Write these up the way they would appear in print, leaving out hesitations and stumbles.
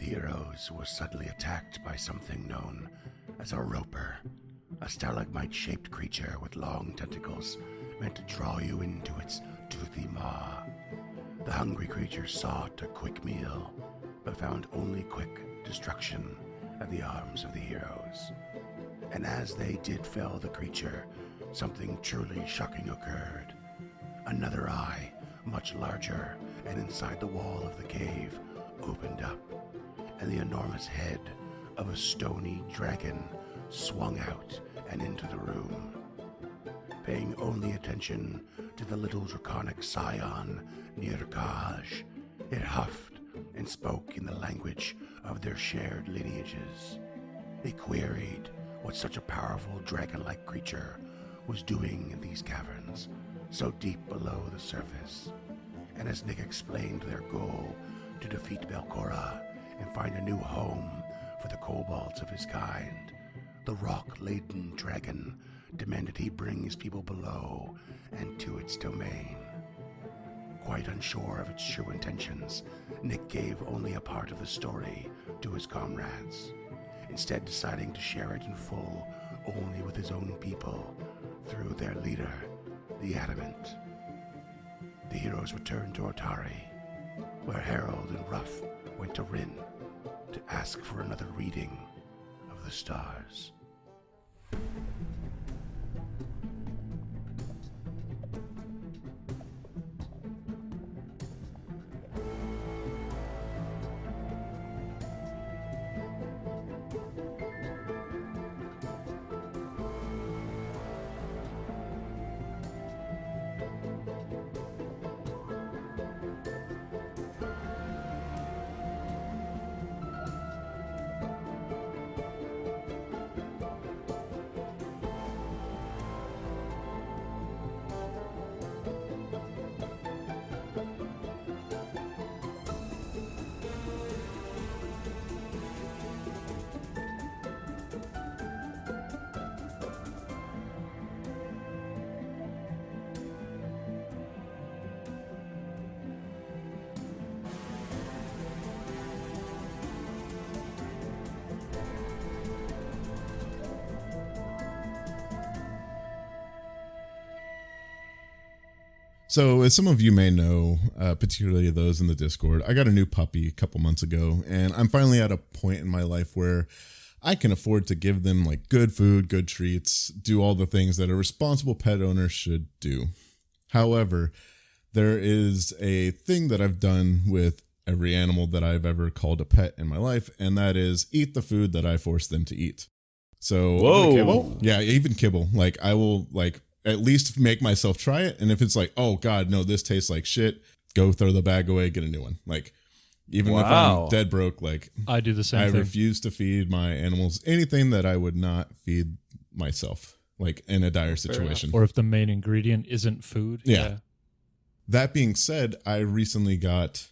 the heroes were suddenly attacked by something known as a roper, a stalagmite-shaped creature with long tentacles meant to draw you into its toothy maw. The hungry creature sought a quick meal, but found only quick destruction at the arms of the heroes. And as they did fell the creature, something truly shocking occurred. Another eye, much larger and inside the wall of the cave, opened up, and the enormous head of a stony dragon swung out and into the room. Paying only attention to the little draconic scion near Kaj, it huffed and spoke in the language of their shared lineages. It queried what such a powerful dragon-like creature was doing in these caverns, so deep below the surface. And as Nick explained their goal to defeat Belcora and find a new home for the kobolds of his kind, the rock-laden dragon demanded he bring his people below and to its domain. Quite unsure of its true intentions, Nick gave only a part of the story to his comrades, instead deciding to share it in full only with his own people through their leader, the Adamant. The heroes returned to Otari, where Harold and Ruff went to Rin to ask for another reading of the stars. So, as some of you may know, particularly those in the Discord, I got a new puppy a couple months ago, and I'm finally at a point in my life where I can afford to give them like good food, good treats, do all the things that a responsible pet owner should do. However, there is a thing that I've done with every animal that I've ever called a pet in my life, and that is eat the food that I force them to eat. So, Whoa. Yeah, even kibble. Like, I will at least make myself try it. And if it's like, oh God, no, this tastes like shit, go throw the bag away, get a new one. Like, even if I'm dead broke, like I do the same thing. I refuse to feed my animals anything that I would not feed myself, like in a dire situation. Or if the main ingredient isn't food. Yeah. That being said, I recently got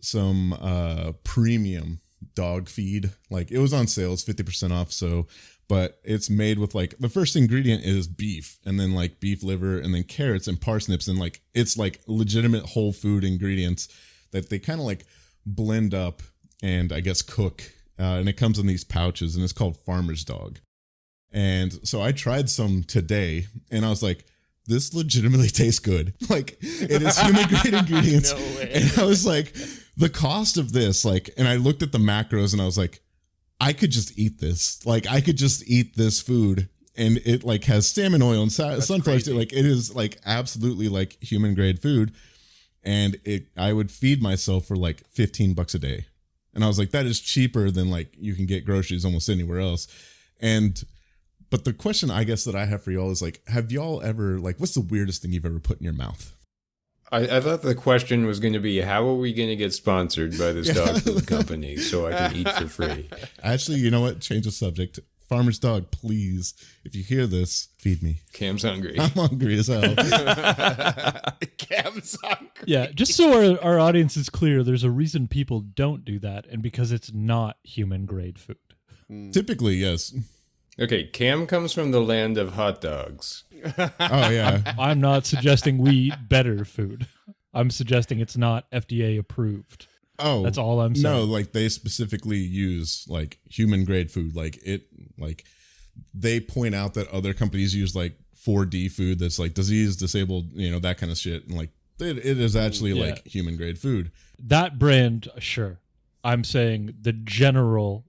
some premium dog feed. Like, it was on sale, it's 50% off. So, but it's made with like, the first ingredient is beef, and then like beef liver, and then carrots and parsnips, and like it's like legitimate whole food ingredients that they kind of like blend up and I guess cook, and it comes in these pouches, and it's called Farmer's Dog. And so I tried some today, and I was like, this legitimately tastes good. Like, it is human grade ingredients. No way. And I was like, the cost of this, like, and I looked at the macros and I was like, I could just eat this. Like, I could just eat this food, and it like has salmon oil and sunflower. Like, it is like absolutely like human grade food. And I would feed myself for like $15 a day. And I was like, that is cheaper than like you can get groceries almost anywhere else. But the question I guess that I have for y'all is like, have y'all ever, like, what's the weirdest thing you've ever put in your mouth? I thought the question was going to be, how are we going to get sponsored by this dog food company so I can eat for free? Actually, you know what? Change the subject. Farmer's Dog, please, if you hear this, feed me. Cam's hungry. I'm hungry as hell. Cam's hungry. Yeah, just so our audience is clear, there's a reason people don't do that, and because it's not human grade food. Typically, yes. Okay, Cam comes from the land of hot dogs. Oh, yeah. I'm not suggesting we eat better food. I'm suggesting it's not FDA approved. Oh, That's all I'm saying. No, like they specifically use like human grade food. Like they point out that other companies use like 4D food that's like disease disabled, that kind of shit. And like it is actually like human grade food. That brand, sure. I'm saying the general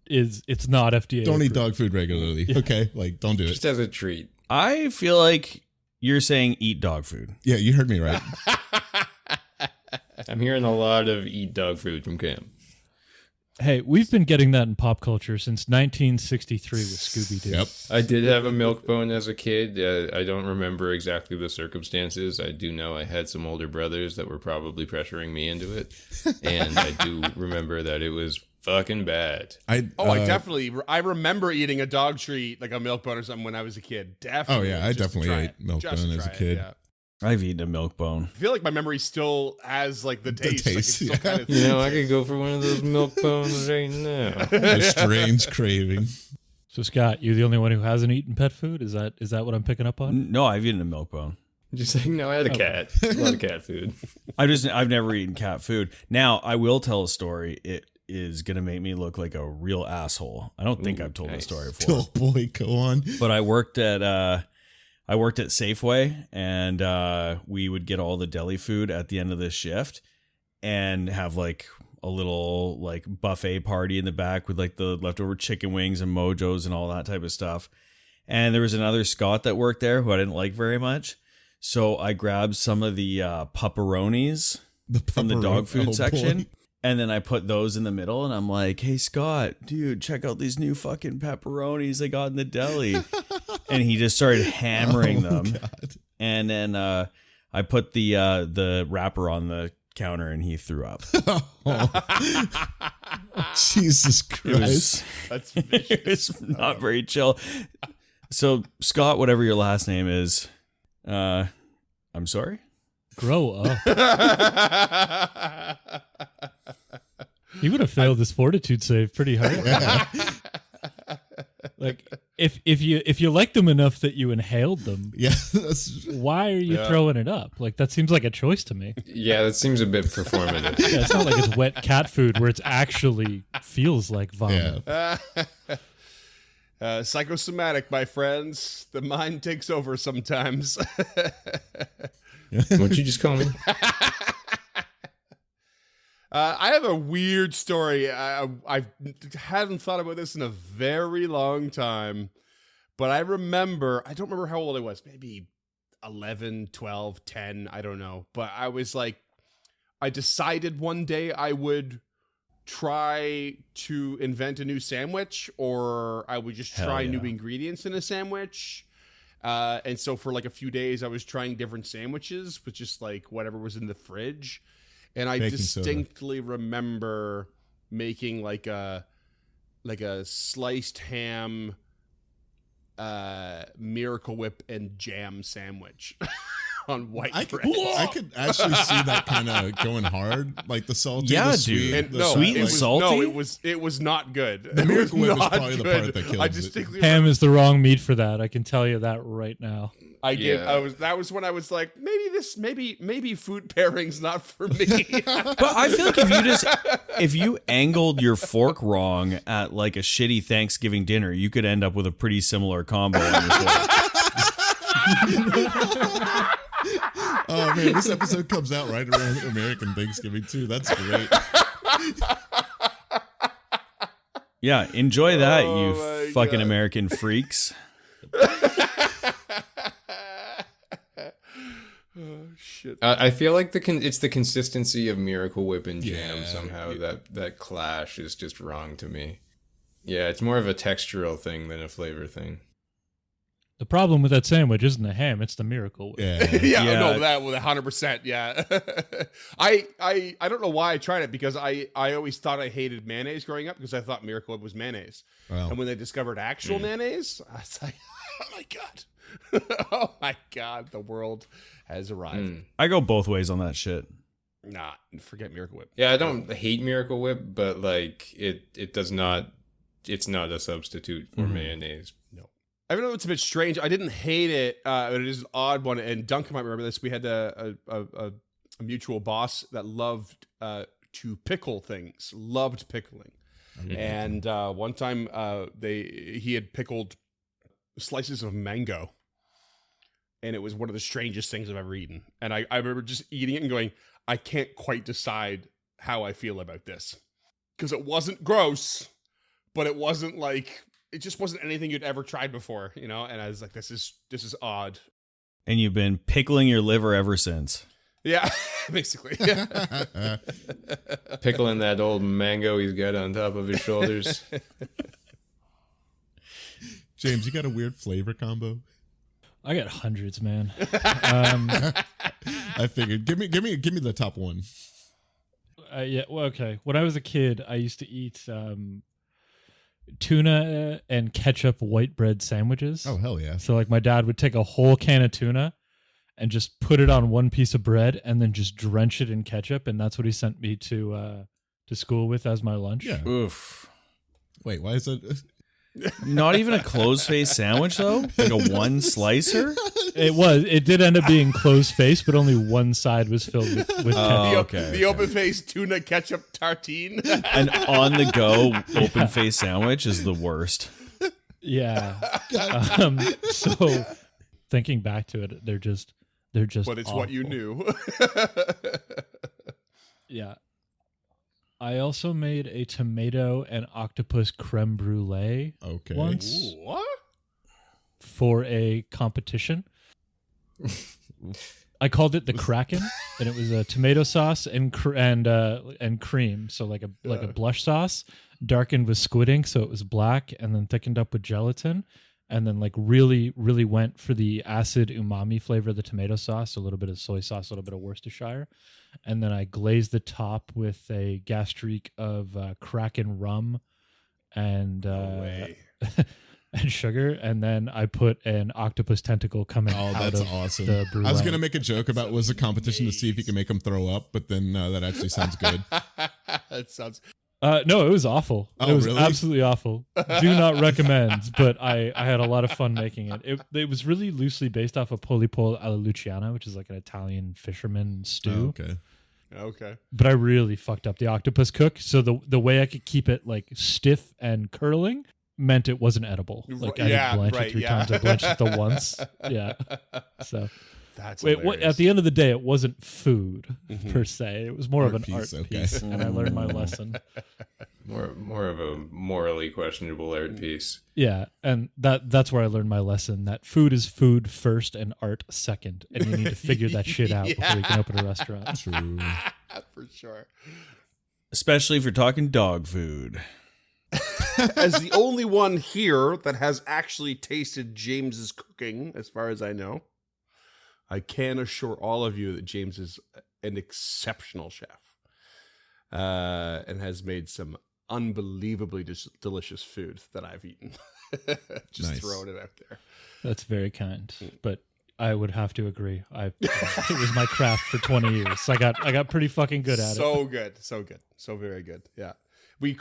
it's not FDA. Don't eat approved. dog food regularly. Okay. Like don't do it. Just as a treat. I feel like you're saying eat dog food. Yeah, you heard me right. I'm hearing a lot of eat dog food from Cam. Hey, we've been getting that in pop culture since 1963 with Scooby-Doo. Yep. I did have a milk bone as a kid. I don't remember exactly the circumstances. I do know I had some older brothers that were probably pressuring me into it. And I do remember that it was fucking bad. I definitely I remember eating a dog treat, like a milk bone or something, when I was a kid. Definitely. Oh yeah, I definitely ate milk bone as a kid. Yeah. I've eaten a milk bone. I feel like my memory still has like the taste. Like, it's still yeah. kind of, You know, I could go for one of those milk bones right now. A strange craving. So Scott, you're the only one who hasn't eaten pet food? Is that what I'm picking up on? No, I've eaten a milk bone. Just saying, no, I had a cat. A lot of cat food. I've never eaten cat food. Now, I will tell a story. It is going to make me look like a real asshole. I don't think I've told this story before. Oh boy, go on. But I worked at Safeway, and we would get all the deli food at the end of the shift and have like a little like buffet party in the back with like the leftover chicken wings and mojos and all that type of stuff. And there was another Scott that worked there who I didn't like very much. So I grabbed some of the pepperonis from the dog food section. Boy. And then I put those in the middle, and I'm like, hey, Scott, dude, check out these new fucking pepperonis I got in the deli. And he just started hammering them. God. And then I put the wrapper on the counter, and he threw up. Jesus Christ. that's It was not very chill. So, Scott, whatever your last name is, I'm sorry? Grow up. He would have failed this fortitude save pretty hard. Yeah. Like if you liked them enough that you inhaled them, Yeah, that's why are you throwing it up? Like that seems like a choice to me. Yeah, that seems a bit performative. Yeah, it's not like it's wet cat food where it's actually feels like vomit. psychosomatic, my friends. The mind takes over sometimes. What'd you just call me? I have a weird story. I hadn't thought about this in a very long time, but I don't remember how old I was, maybe 11, 12, 10, I don't know. But I was like, I decided one day I would try to invent a new sandwich, or I would just try new ingredients in a sandwich. And so for like a few days, I was trying different sandwiches with just like whatever was in the fridge. And I Baking distinctly remember making like a sliced ham, Miracle Whip and jam sandwich on white bread. I could actually see that kind of going hard, like the salty, Yeah, the dude. sweet, And the sweet and it was, salty? No, it was not good. The It Miracle Whip is not probably the good. part that kills I it. distinctly Ham is the wrong meat for that. I can tell you that right now. That was when I was like, maybe food pairing's not for me. But I feel like if you angled your fork wrong at like a shitty Thanksgiving dinner, you could end up with a pretty similar combo on your fork. Oh man, this episode comes out right around American Thanksgiving too. That's great. Yeah, enjoy that, Oh you my fucking God. American freaks. Shit. I feel like it's the consistency of Miracle Whip and jam Yeah. somehow that clash is just wrong to me. Yeah, it's more of a textural thing than a flavor thing. The problem with that sandwich isn't the ham; it's the Miracle Whip. Yeah. Yeah, Yeah. no, that was 100%. Yeah, I don't know why I tried it, because I always thought I hated mayonnaise growing up because I thought Miracle Whip was mayonnaise, Wow. and when they discovered actual mayonnaise, I was like, oh my god, oh my god, the world has arrived. I go both ways on that shit. Nah, forget Miracle Whip. Yeah, I don't hate Miracle Whip, but like it does not. It's not a substitute for mayonnaise. I know it's a bit strange. I didn't hate it, but it is an odd one. And Duncan might remember this. We had a mutual boss that loved to pickle things. Loved pickling. And one time he had pickled slices of mango, and it was one of the strangest things I've ever eaten. And I remember just eating it and going, I can't quite decide how I feel about this, because it wasn't gross, but it wasn't like, it just wasn't anything you'd ever tried before, you know. And I was like, this is odd. And you've been pickling your liver ever since. Yeah, basically. Pickling that old mango he's got on top of his shoulders. James, you got a weird flavor combo? I got hundreds, man. I figured. Give me the top one. Yeah, well, okay. When I was a kid, I used to eat tuna and ketchup white bread sandwiches. Oh, hell yeah. So like my dad would take a whole can of tuna and just put it on one piece of bread and then just drench it in ketchup, and that's what he sent me to school with as my lunch. Yeah. Oof. Wait, why is that? Not even a closed face sandwich though? Like a one slicer? It did end up being closed face, but only one side was filled with ketchup. Oh, okay. The open-faced tuna ketchup tartine. An on the go open face sandwich is the worst. Yeah. So thinking back to it, they're just But it's what you awful. knew. Yeah. I also made a tomato and octopus creme brulee Okay. once Ooh, what? for a competition. I called it the Kraken, and it was a tomato sauce and cream, so like a blush sauce, darkened with squid ink, so it was black, and then thickened up with gelatin, and then like really went for the acid umami flavor of the tomato sauce, a little bit of soy sauce, a little bit of Worcestershire, and then I glazed the top with a gastrique of Kraken rum and No way. and sugar, and then I put an octopus tentacle coming Oh, out that's of awesome. the brulee. I was gonna make a joke about was a competition to see if you can make them throw up, but then that actually sounds good. That sounds. No, it was awful. Oh, it was really? absolutely awful. Do not recommend, but I had a lot of fun making it. It was really loosely based off of polipole alla luciana, which is like an Italian fisherman Oh, stew. okay. Okay. But I really fucked up the octopus cook. So the way I could keep it like stiff and curling meant it wasn't edible. Like I Yeah, didn't blanch right, it 3 yeah. times. I blanched it the once. Yeah. So That's wait, at the end of the day, it wasn't food Mhm. per se. It was more of Art an art piece, okay. piece, and I learned my lesson. More of a morally questionable art piece. Yeah, and that's where I learned my lesson that food is food first and art second, and you need to figure that shit out before you can open a restaurant. True. For sure. Especially if you're talking dog food. As the only one here that has actually tasted James's cooking, as far as I know, I can assure all of you that James is an exceptional chef, and has made some unbelievably delicious food that I've eaten. Just Nice. throwing it out there. That's very kind, but I would have to agree. It was my craft for 20 years. So I got pretty fucking good at it. So good, so very good. Yeah, we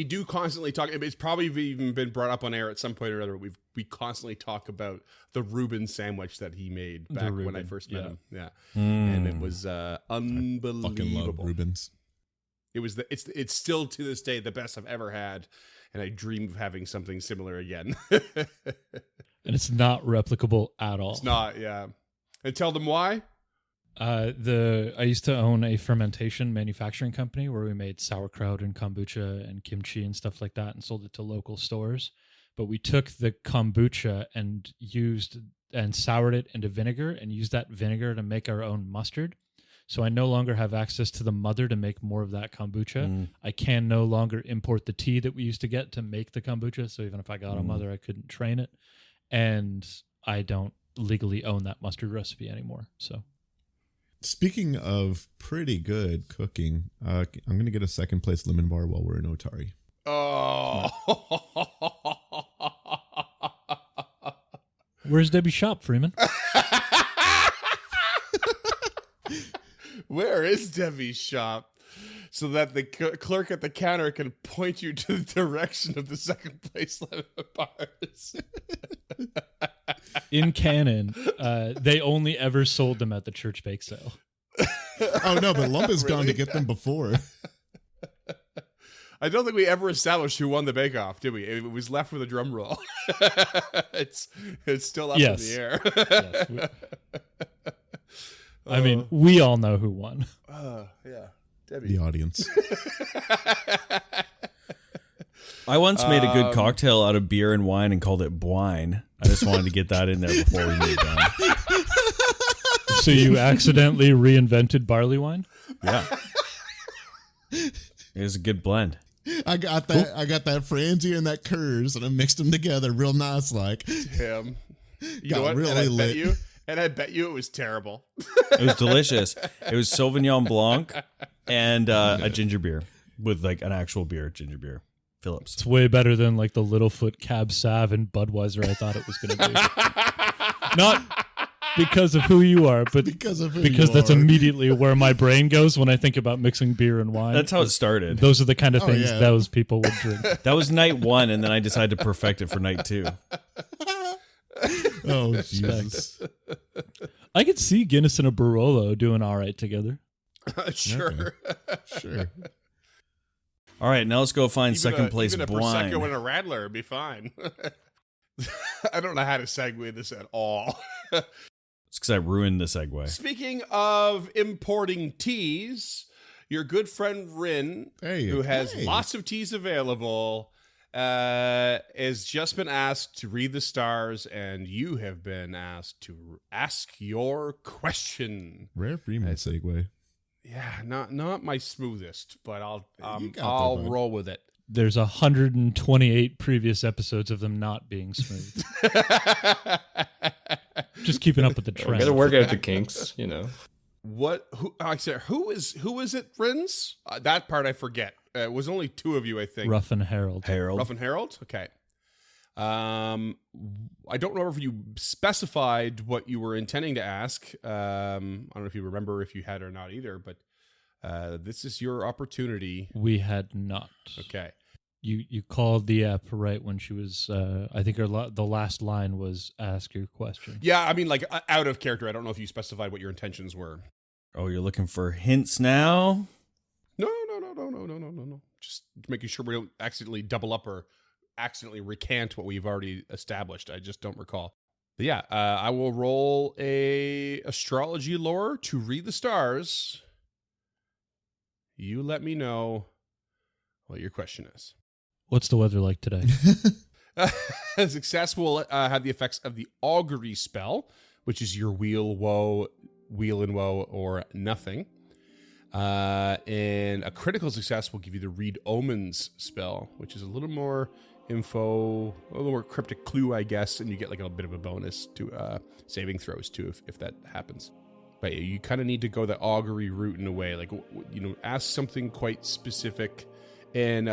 do constantly talk. It's probably even been brought up on air at some point or other. We constantly talk about the Reuben sandwich that he made back when I Reuben, first met yeah. him. Yeah, and it was Fucking unbelievable. love Rubens. It was it's still to this day the best I've ever had, and I dream of having something similar again. And it's not replicable at all. It's not, yeah. And tell them why. I used to own a fermentation manufacturing company where we made sauerkraut and kombucha and kimchi and stuff like that and sold it to local stores. But we took the kombucha and soured it into vinegar and used that vinegar to make our own mustard. So I no longer have access to the mother to make more of that kombucha. I can no longer import the tea that we used to get to make the kombucha. So even if I got a mother, I couldn't train it. And I don't legally own that mustard recipe anymore. So Speaking of pretty good cooking, I'm going to get a second place lemon bar while we're in Otari. Oh. where's Debbie's shop, Freeman? Where is Debbie's shop? So that the clerk at the counter can point you to the direction of the second place lemon bars. In canon, they only ever sold them at the church bake sale. Oh, no, but Lumpa's gone to Really? get them before. I don't think we ever established who won the Bake Off, did we? It was left with a drum roll. it's still up Yes. in the air. Yes, I mean, we all know who won. Yeah, Debbie. The audience. I once made a good cocktail out of beer and wine and called it Bwine. I just wanted to get that in there before we moved on. So you accidentally reinvented barley wine? Yeah. It was a good blend. I got that. I got that Franzi and that Kurz, and I mixed them together real nice. Like, Him. You Got know what? really lit. And I bet you it was terrible. It was delicious. It was Sauvignon Blanc and a ginger beer with like an actual beer, ginger beer. Phillips. It's way better than like the Littlefoot Cab Sav and Budweiser I thought it was going to be. Not because of who you are, but because of who because you that's are. immediately where my brain goes when I think about mixing beer and wine. That's how it started. Those are the kind of things yeah. those people would drink. That was night 1, and then I decided to perfect it for night 2. Oh Jesus! I could see Guinness and a Barolo doing all right together. Sure. Sure. All right, now let's go find second place even a Bwine. Prosecco and a Radler would be fine. I don't know how to segue this at all. It's because I ruined the segue. Speaking of importing teas, your good friend Rin, Hey, who has hey. lots of teas available, has just been asked to read the stars, and you have been asked to ask your question. Rare Freeman segue. Yeah, not my smoothest, but I'll You got that, I'll bud. roll with it. There's 128 previous episodes of them not being smooth. Just keeping up with the We trend. gotta work out the kinks, you know. What? Who? I said, who is it? Rins? That part I forget. It was only 2 of you, I think. Rough and Harold. Harold. Ruff and Harold. Okay. I don't know if you specified what you were intending to ask. I don't know if you remember if you had or not either, but this is your opportunity. We had not. Okay. You called the app right when she was. I think the last line was "Ask your question." Yeah, I mean, like out of character. I don't know if you specified what your intentions were. Oh, you're looking for hints now? No. Just making sure we don't accidentally double up or accidentally recant what we've already established. I just don't recall. But yeah, I will roll a astrology lore to read the stars. You let me know what your question is. What's the weather like today? Success will have the effects of the augury spell, which is your wheel and woe, or nothing. And a critical success will give you the read omens spell, which is a little more info, a little more cryptic clue, I guess, and you get like a bit of a bonus to saving throws too if that happens. But you kind of need to go the augury route in a way, like ask something quite specific. And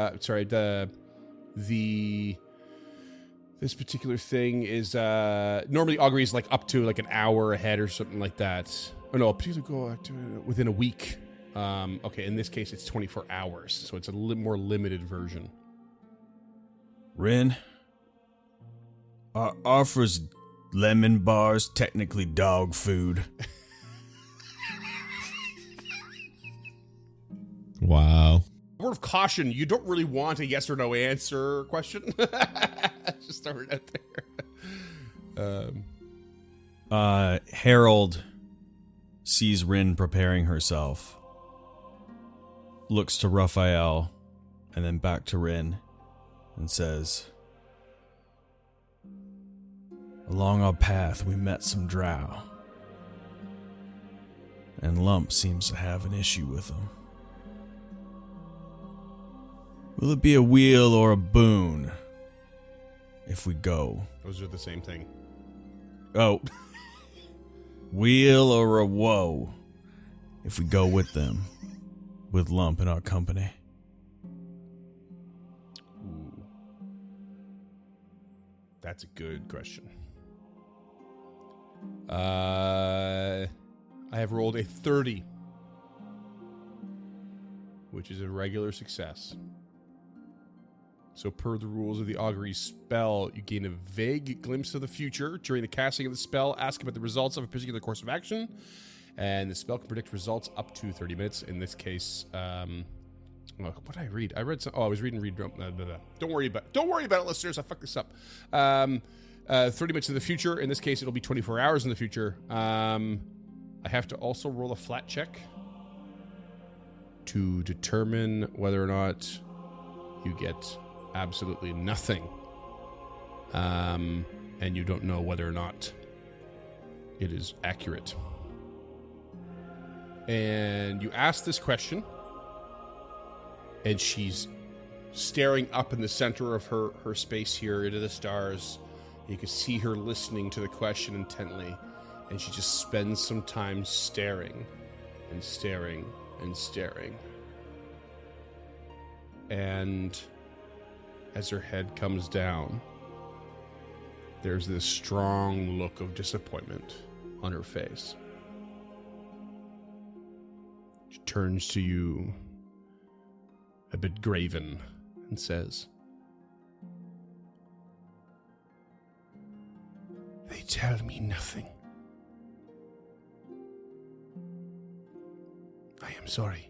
this particular thing is normally augury is like up to like an hour ahead or something like that. Oh no, particularly go to within a week. Okay, in this case it's 24 hours, so it's a more limited version. Rin, are Arthur's lemon bars technically dog food? Wow. Word of caution, you don't really want a yes or no answer question. Just throw it out there. Harold sees Rin preparing herself, looks to Raphael, and then back to Rin, and says, "Along our path we met some drow, and Lump seems to have an issue with them. Will it be a weal or a boon if we go?" Those are the same thing. Oh. Weal or a woe if we go with them, with Lump in our company? Ooh. That's a good question. I have rolled a 30, which is a regular success. So per the rules of the augury spell, you gain a vague glimpse of the future. During the casting of the spell, ask about the results of a particular course of action. And the spell can predict results up to 30 minutes. In this case, What did I read? I read some. Oh, I was reading. Don't worry about it, listeners. I fucked this up. 30 minutes in the future. In this case, it'll be 24 hours in the future. I have to also roll a flat check to determine whether or not you get absolutely nothing. And you don't know whether or not it is accurate. And you ask this question, and she's staring up in the center of her space here into the stars. You can see her listening to the question intently, and she just spends some time staring and staring and staring. And as her head comes down, there's this strong look of disappointment on her face. She turns to you, a bit graven, and says, "They tell me nothing. I am sorry.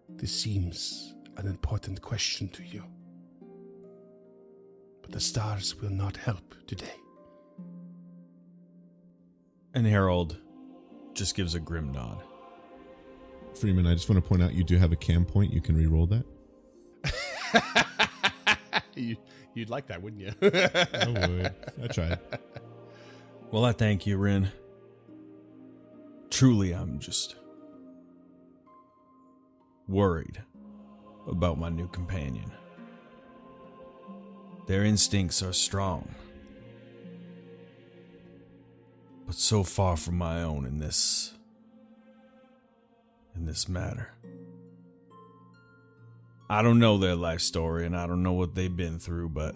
This seems an important question to you, but the stars will not help today." And Harold just gives a grim nod. Freeman, I just want to point out you do have a cam point. You can re-roll that. You'd like that, wouldn't you? I would. I tried. Well, I thank you, Rin. Truly, I'm just worried about my new companion. Their instincts are strong, but so far from my own in this matter. I don't know their life story, and I don't know what they've been through, but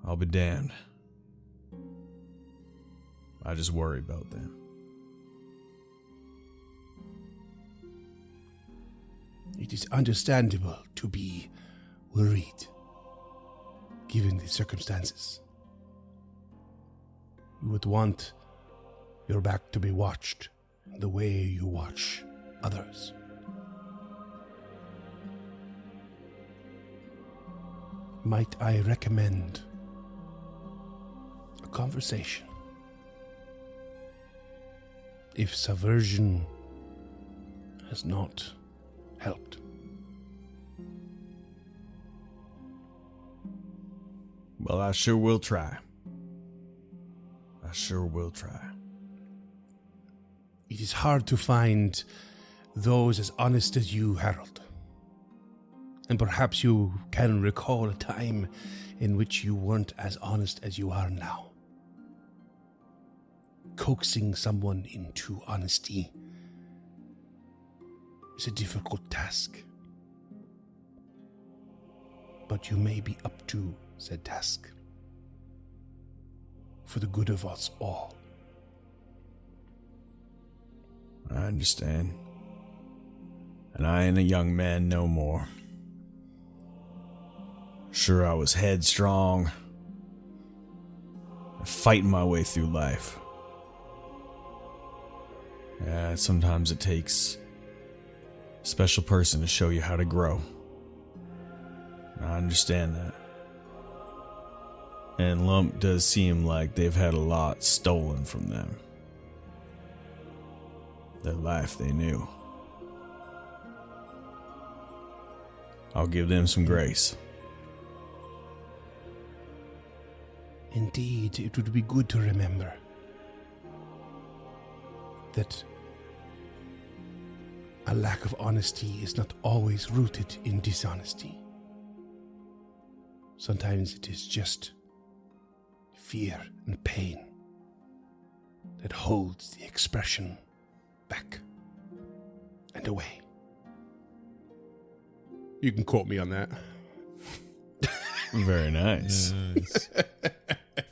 I'll be damned. I just worry about them. It is understandable to be worried, given the circumstances. You would want your back to be watched the way you watch others. Might I recommend a conversation? If subversion has not helped. Well, I sure will try. I sure will try. It is hard to find those as honest as you, Harold. And perhaps you can recall a time in which you weren't as honest as you are now. Coaxing someone into honesty is a difficult task. But you may be up to said task for the good of us all. I understand. And I ain't a young man no more. Sure, I was headstrong, fighting my way through life. Yeah, sometimes it takes a special person to show you how to grow. I understand that. And Lump does seem like they've had a lot stolen from them. The life they knew. I'll give them some grace. Indeed, it would be good to remember that a lack of honesty is not always rooted in dishonesty. Sometimes it is just fear and pain that holds the expression back and away. You can quote me on that. Very nice.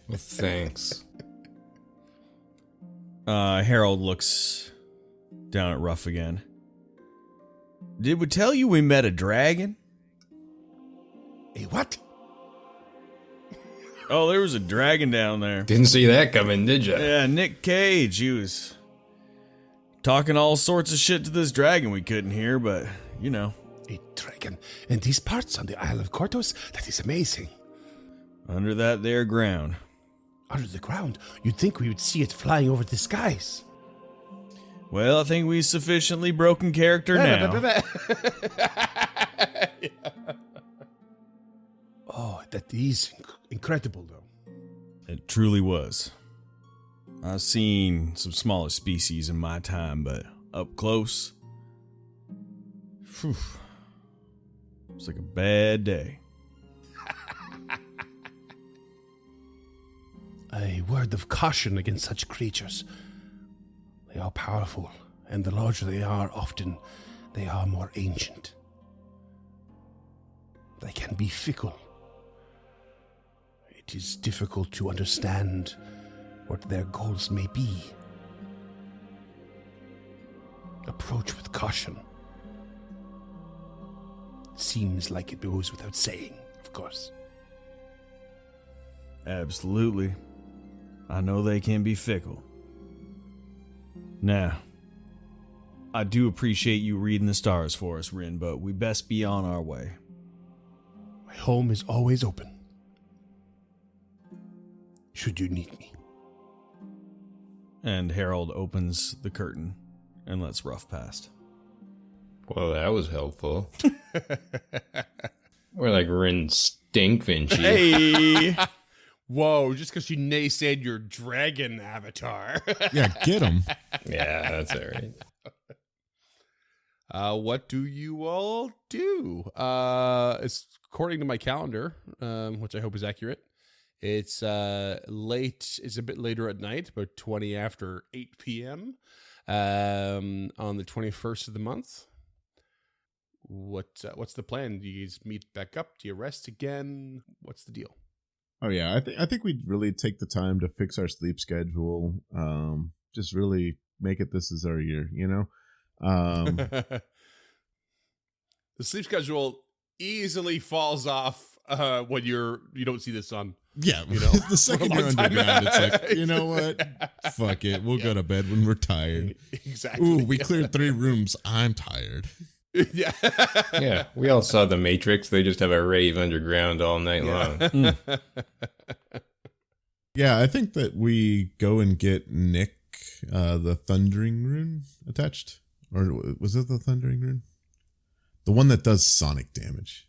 Well, thanks. Harold looks down at Ruff again. Did we tell you we met a dragon? A what? Oh, there was a dragon down there. Didn't see that coming, did ya? Yeah, Nick Cage. He was talking all sorts of shit to this dragon we couldn't hear, but, you know. A dragon in these parts on the Isle of Kortos? That is amazing. Under that there ground. Under the ground? You'd think we would see it flying over the skies. Well, I think we've sufficiently broken character now. Oh, that is incredible, though. It truly was. I've seen some smaller species in my time, but up close, whew, it's like a bad day. A word of caution against such creatures. They are powerful, and the larger they are, often they are more ancient. They can be fickle. It is difficult to understand what their goals may be. Approach with caution. Seems like it goes without saying, of course. Absolutely. I know they can be fickle. Now, I do appreciate you reading the stars for us, Rin, but we best be on our way. My home is always open. Should you need me. And Harold opens the curtain and lets Ruff past. Well, that was helpful. We're like Rin Stinkfinchy. Hey! Whoa, just because you naysayed your dragon avatar. Yeah, get him. Yeah, that's all right. What do you all do? It's according to my calendar, which I hope is accurate. It's late. It's a bit later at night, about 20 after 8 p.m. On the 21st of the month. What's the plan? Do you guys meet back up? Do you rest again? What's the deal? Oh yeah, I think we'd really take the time to fix our sleep schedule. Just really make it this is our year, you know. The sleep schedule easily falls off when you don't see the sun. Yeah, You know, the second for a you're long time. underground, it's like, you know what? Fuck it, we'll go to bed when we're tired. Exactly. Ooh, we cleared 3 rooms. I'm tired. Yeah. Yeah, we all saw The Matrix. They just have a rave underground all night long. Yeah, I think that we go and get Nick the Thundering Rune attached. Or was it the Thundering Rune? The one that does sonic damage.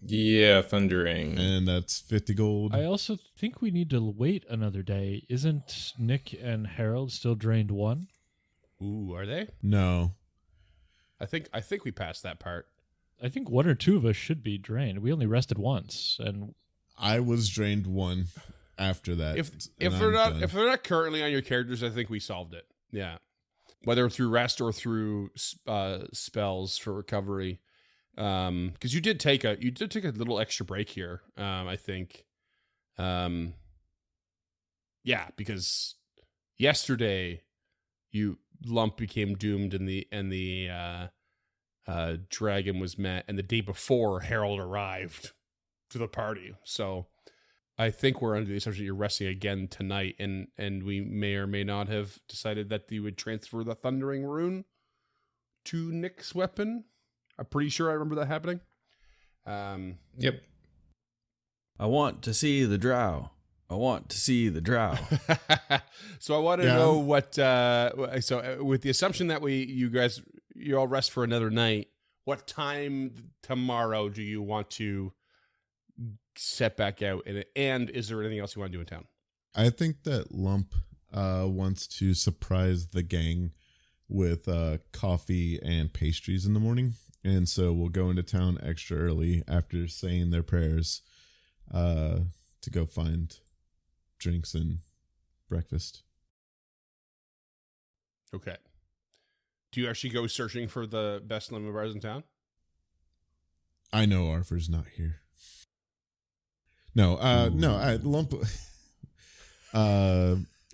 Yeah, Thundering. And that's 50 gold. I also think we need to wait another day. Isn't Nick and Harold still drained 1? Ooh, are they? No. I think we passed that part. I think 1 or 2 of us should be drained. We only rested once, and I was drained 1 after that. If and they're I'm not done. currently on your characters, I think we solved it. Yeah, whether through rest or through spells for recovery. Because you did take a little extra break here. I think. Yeah, because yesterday Lump became doomed and the dragon was met, and the day before Harold arrived to the party. So I think we're under the assumption you're resting again tonight, and we may or may not have decided that you would transfer the Thundering Rune to Nick's weapon. I'm pretty sure I remember that happening. Yep. I want to see the drow. I want to see the drow. So I want to Yeah. know what. So with the assumption that you all rest for another night, what time tomorrow do you want to set back out? And is there anything else you want to do in town? I think that Lump wants to surprise the gang with coffee and pastries in the morning. And so we'll go into town extra early after saying their prayers to go find drinks and breakfast. Okay. Do you actually go searching for the best lemon bars in town? I know Arthur's not here. No, Lump.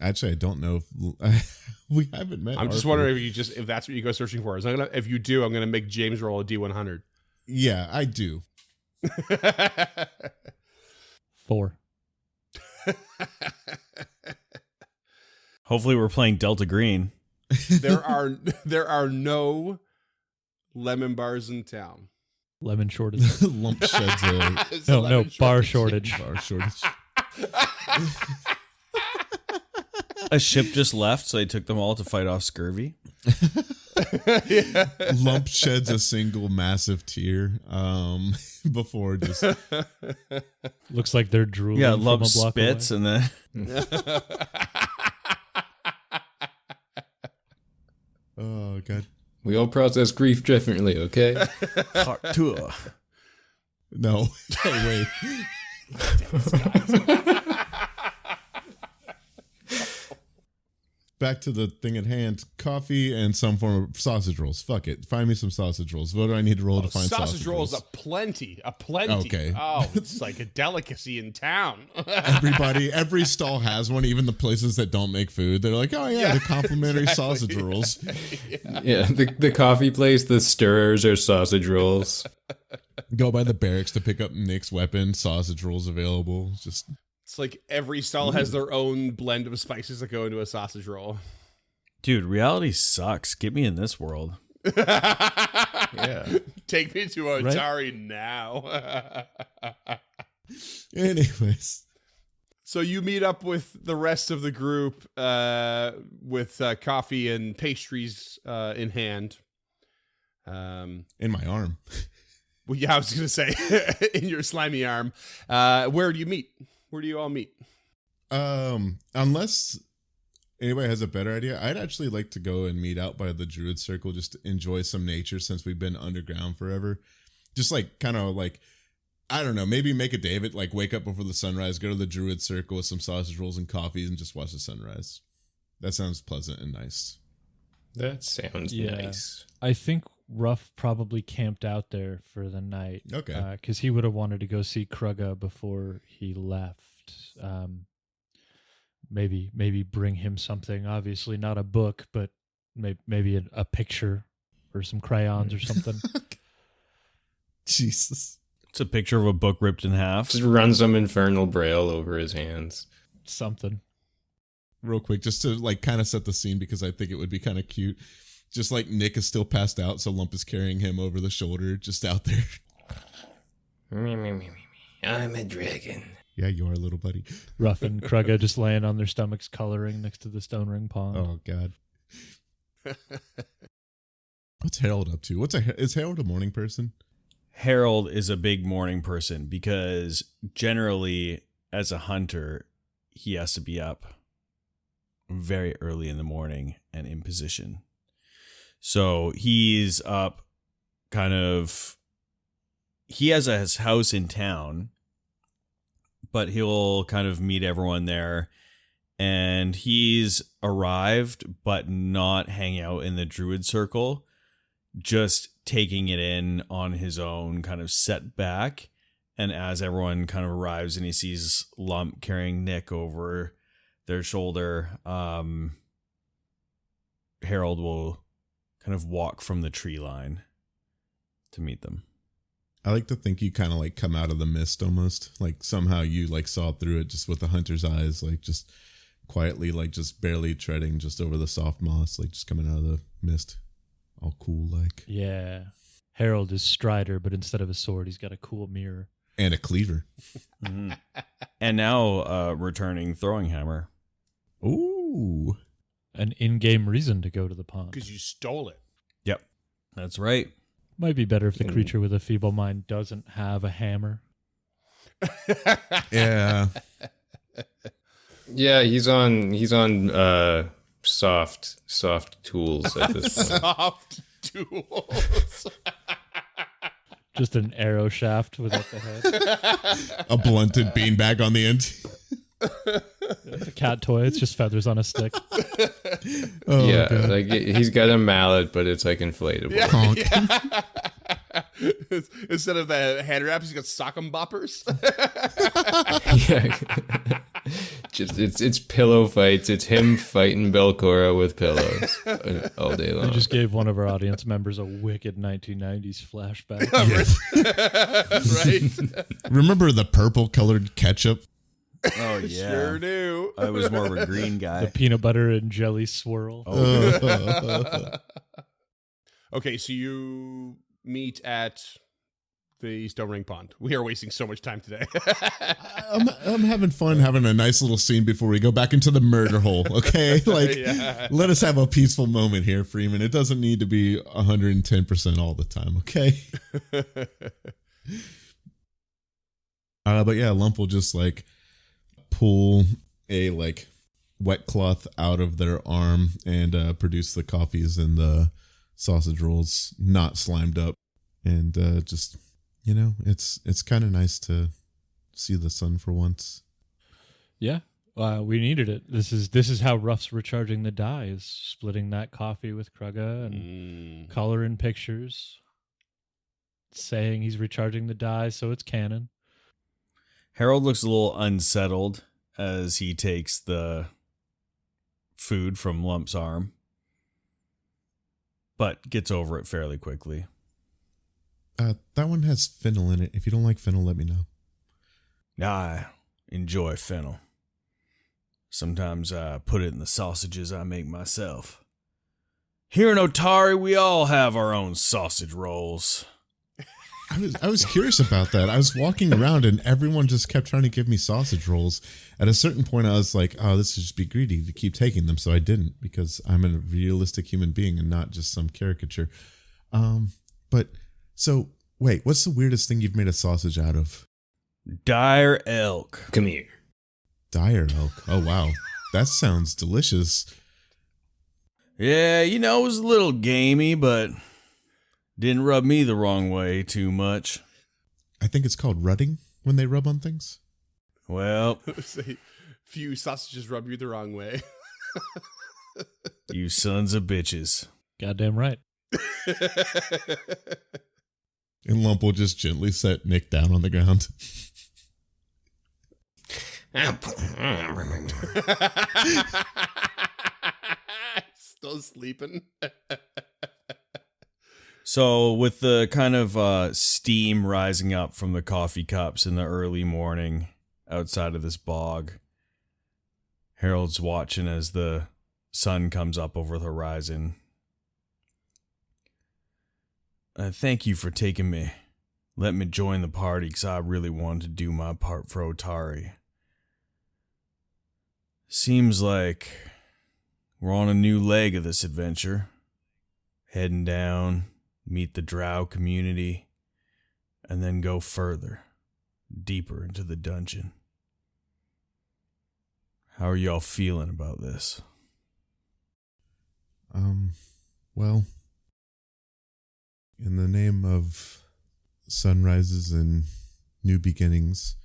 Actually, I don't know if we haven't met. I'm just Arthur. wondering if that's what you go searching for. If you do, I'm gonna make James roll a D100. Yeah, I do. 4. Hopefully we're playing Delta Green. there are no lemon bars in town. Lemon shortage. Lump sheds a It's a No, lemon bar shortage. shortage. bar shortage. A ship just left, so they took them all to fight off scurvy. Yeah. Lump sheds a single massive tear before just Looks like they're drooling. Yeah, from lump a block spits, away. and then oh god. We all process grief differently, okay? Partour. No. Wait. Back to the thing at hand. Coffee and some form of sausage rolls. Fuck it. Find me some sausage rolls. What do I need to roll to find Sausage rolls aplenty. Okay. Oh, it's like a delicacy in town. Every stall has one, even the places that don't make food. They're like, oh yeah, the complimentary exactly. sausage rolls. Yeah, the coffee place, the stirrers are sausage rolls. Go by the barracks to pick up Nick's weapon. Sausage rolls available. Just It's like every stall has their own blend of spices that go into a sausage roll. Dude, reality sucks. Get me in this world. Yeah. Take me to Atari now. anyways. So you meet up with the rest of the group with coffee and pastries in hand. In my arm. Well, yeah, I was going to say in your slimy arm. Where do you meet? Where do you all meet? Unless anybody has a better idea, I'd actually like to go and meet out by the Druid Circle just to enjoy some nature since we've been underground forever. Just like kind of like, I don't know, maybe make a day of it, like wake up before the sunrise, go to the Druid Circle with some sausage rolls and coffees and just watch the sunrise. That sounds pleasant and nice. That sounds Yeah. nice. I think Ruff probably camped out there for the night. Okay. Because he would have wanted to go see Krugga before he left. Maybe bring him something. Obviously not a book, but maybe a picture or some crayons or something. Jesus. It's a picture of a book ripped in half. Just run some infernal braille over his hands. Something. Real quick, just to like kind of set the scene because I think it would be kind of cute. Just like Nick is still passed out, so Lump is carrying him over the shoulder, just out there. I'm a dragon. Yeah, you are, little buddy. Ruff and Krugga just laying on their stomachs coloring next to the stone ring pond. Oh God. What's Harold up to? Is Harold a morning person? Harold is a big morning person because generally, as a hunter, he has to be up very early in the morning and in position. So he's up he has his house in town, but he'll kind of meet everyone there. And he's arrived, but not hanging out in the Druid Circle, just taking it in on his own, kind of set back. And as everyone kind of arrives and he sees Lump carrying Nick over their shoulder, Harold will kind of walk from the tree line to meet them. I like to think you kind of like come out of the mist almost. Like somehow you like saw through it just with the hunter's eyes, like just quietly, like just barely treading just over the soft moss, like just coming out of the mist. All cool like. Yeah. Harold is Strider, but instead of a sword, he's got a cool mirror. And a cleaver. Mm-hmm. And now returning throwing hammer. Ooh. An in-game reason to go to the pond. Because you stole it. Yep. That's right. Might be better if the creature with a feeble mind doesn't have a hammer. Yeah. Yeah, he's on soft tools at this point. Soft tools. Just an arrow shaft without the head. A blunted beanbag on the end. It's a cat toy. It's just feathers on a stick. Oh, Yeah, God. like he's got a mallet, but it's like inflatable. Yeah. Instead of the hand wraps, he's got sock'em boppers. Yeah. Just it's pillow fights. It's him fighting Belcora with pillows all day long. We just gave one of our audience members a wicked 1990s flashback. Right? Remember the purple colored ketchup? Oh yeah, Sure do. I was more of a green The guy. peanut butter and jelly swirl. Okay, so you meet at the Stone Ring Pond. We are wasting so much time today. I'm having fun having a nice little scene before we go back into the murder hole. Okay, like Yeah. let us have a peaceful moment here, Freeman. It doesn't need to be 110% all the time. Okay. But yeah, Lump will just like pull a like wet cloth out of their arm and produce the coffees and the sausage rolls, not slimed up, and just it's kind of nice to see the sun for once. Yeah, we needed it. This is how Ruff's recharging the die, is splitting that coffee with Krugga and coloring pictures, saying he's recharging the die, so it's canon. Harold looks a little unsettled as he takes the food from Lump's arm, but gets over it fairly quickly. That one has fennel in it. If you don't like fennel, let me know. I enjoy fennel. Sometimes I put it in the sausages I make myself. Here in Otari, we all have our own sausage rolls. I was curious about that. I was walking around and everyone just kept trying to give me sausage rolls. At a certain point, I was like, oh, this would just be greedy to keep taking them. So I didn't, because I'm a realistic human being and not just some caricature. But so wait, what's the weirdest thing you've made a sausage out of? Dire elk. Come here. Dire elk. Oh, wow. That sounds delicious. Yeah, it was a little gamey, but didn't rub me the wrong way too much. I think it's called rutting when they rub on things. Well, Say, few sausages rub you the wrong way. you sons of bitches. Goddamn right. And Lump will just gently set Nick down on the ground. Still sleeping. So with the kind of steam rising up from the coffee cups in the early morning outside of this bog, Harold's watching as the sun comes up over the horizon. Thank you for taking me. Let me join the party, because I really wanted to do my part for Otari. Seems like we're on a new leg of this adventure. Heading down, meet the Drow community, and then go further, deeper into the dungeon. How are y'all feeling about this? Well, in the name of sunrises and new beginnings,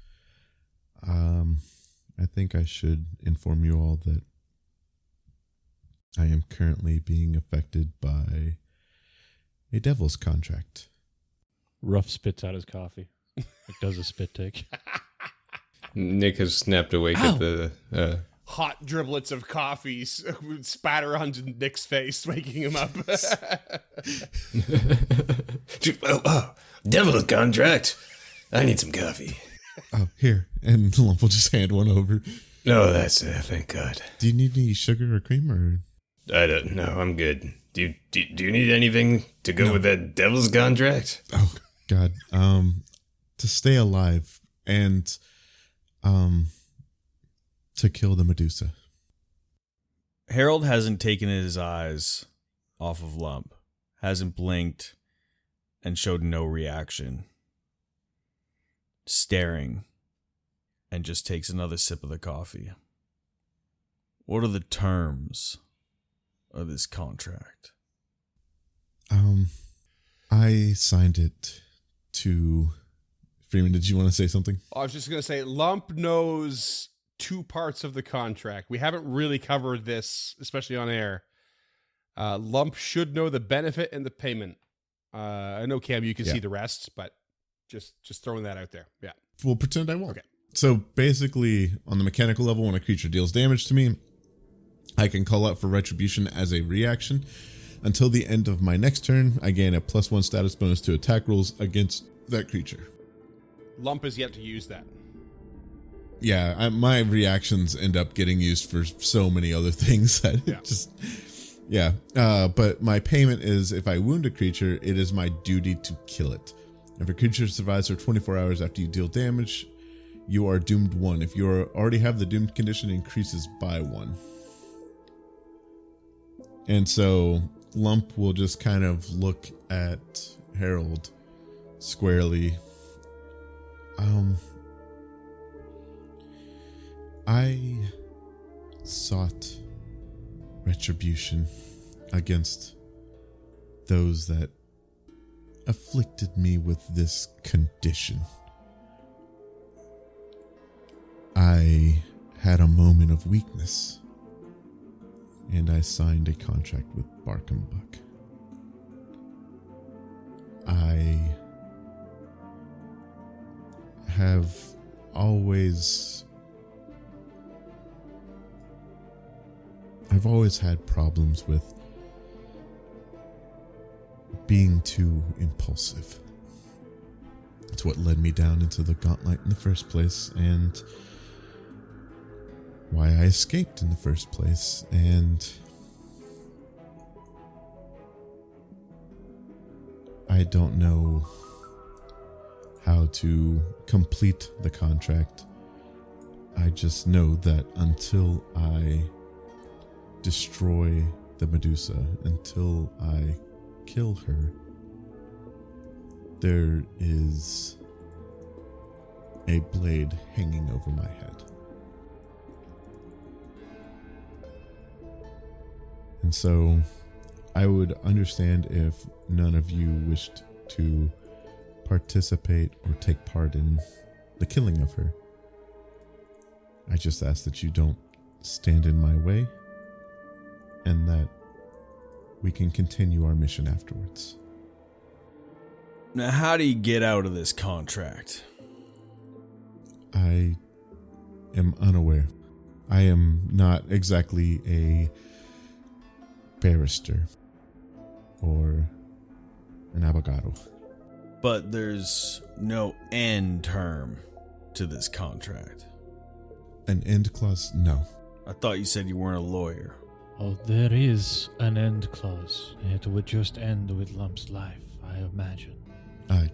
I think I should inform you all that I am currently being affected by a devil's contract. Ruff spits out his coffee. It does a spit take. Nick has snapped awake at the. Hot driblets of coffee spatter onto Nick's face, waking him up. Devil's contract. I need some coffee. Oh, here. And Lump will just hand one over. Oh, that's thank God. Do you need any sugar or cream or? I don't know. I'm good. Do you need anything to go with that devil's contract? Oh, God. To stay alive and, to kill the Medusa. Harold hasn't taken his eyes off of Lump, hasn't blinked, and showed no reaction. Staring, and just takes another sip of the coffee. What are the terms of this contract? I signed it to... Freeman, did you want to say something? I was just going to say, Lump knows two parts of the contract. We haven't really covered this, especially on air. Lump should know the benefit and the payment. I know, Cam, you can see the rest, but just throwing that out there. Yeah. We'll pretend I won't. Okay. So basically, on the mechanical level, when a creature deals damage to me, I can call out for retribution as a reaction. Until the end of my next turn, I gain a +1 status bonus to attack rolls against that creature. Lump is yet to use that. Yeah, my reactions end up getting used for so many other things that but my payment is if I wound a creature, it is my duty to kill it. If a creature survives for 24 hours after you deal damage, you are doomed 1. If you already have the doomed condition, it increases by 1. And so Lump will just kind of look at Harold squarely. I sought retribution against those that afflicted me with this condition. I had a moment of weakness, and I signed a contract with Bark and Buck. I have I've always had problems with being too impulsive. It's what led me down into the gauntlet in the first place, and why I escaped in the first place. And I don't know how to complete the contract. I just know that until I destroy the Medusa, until I kill her, there is a blade hanging over my head. And so I would understand if none of you wished to participate or take part in the killing of her. I just ask that you don't stand in my way, and that we can continue our mission afterwards. Now, how do you get out of this contract? I am unaware. I am not exactly a barrister or an abogado. But there's no end term to this contract. An end clause? No. I thought you said you weren't a lawyer. Oh, there is an end clause. It would just end with Lump's life, I imagine.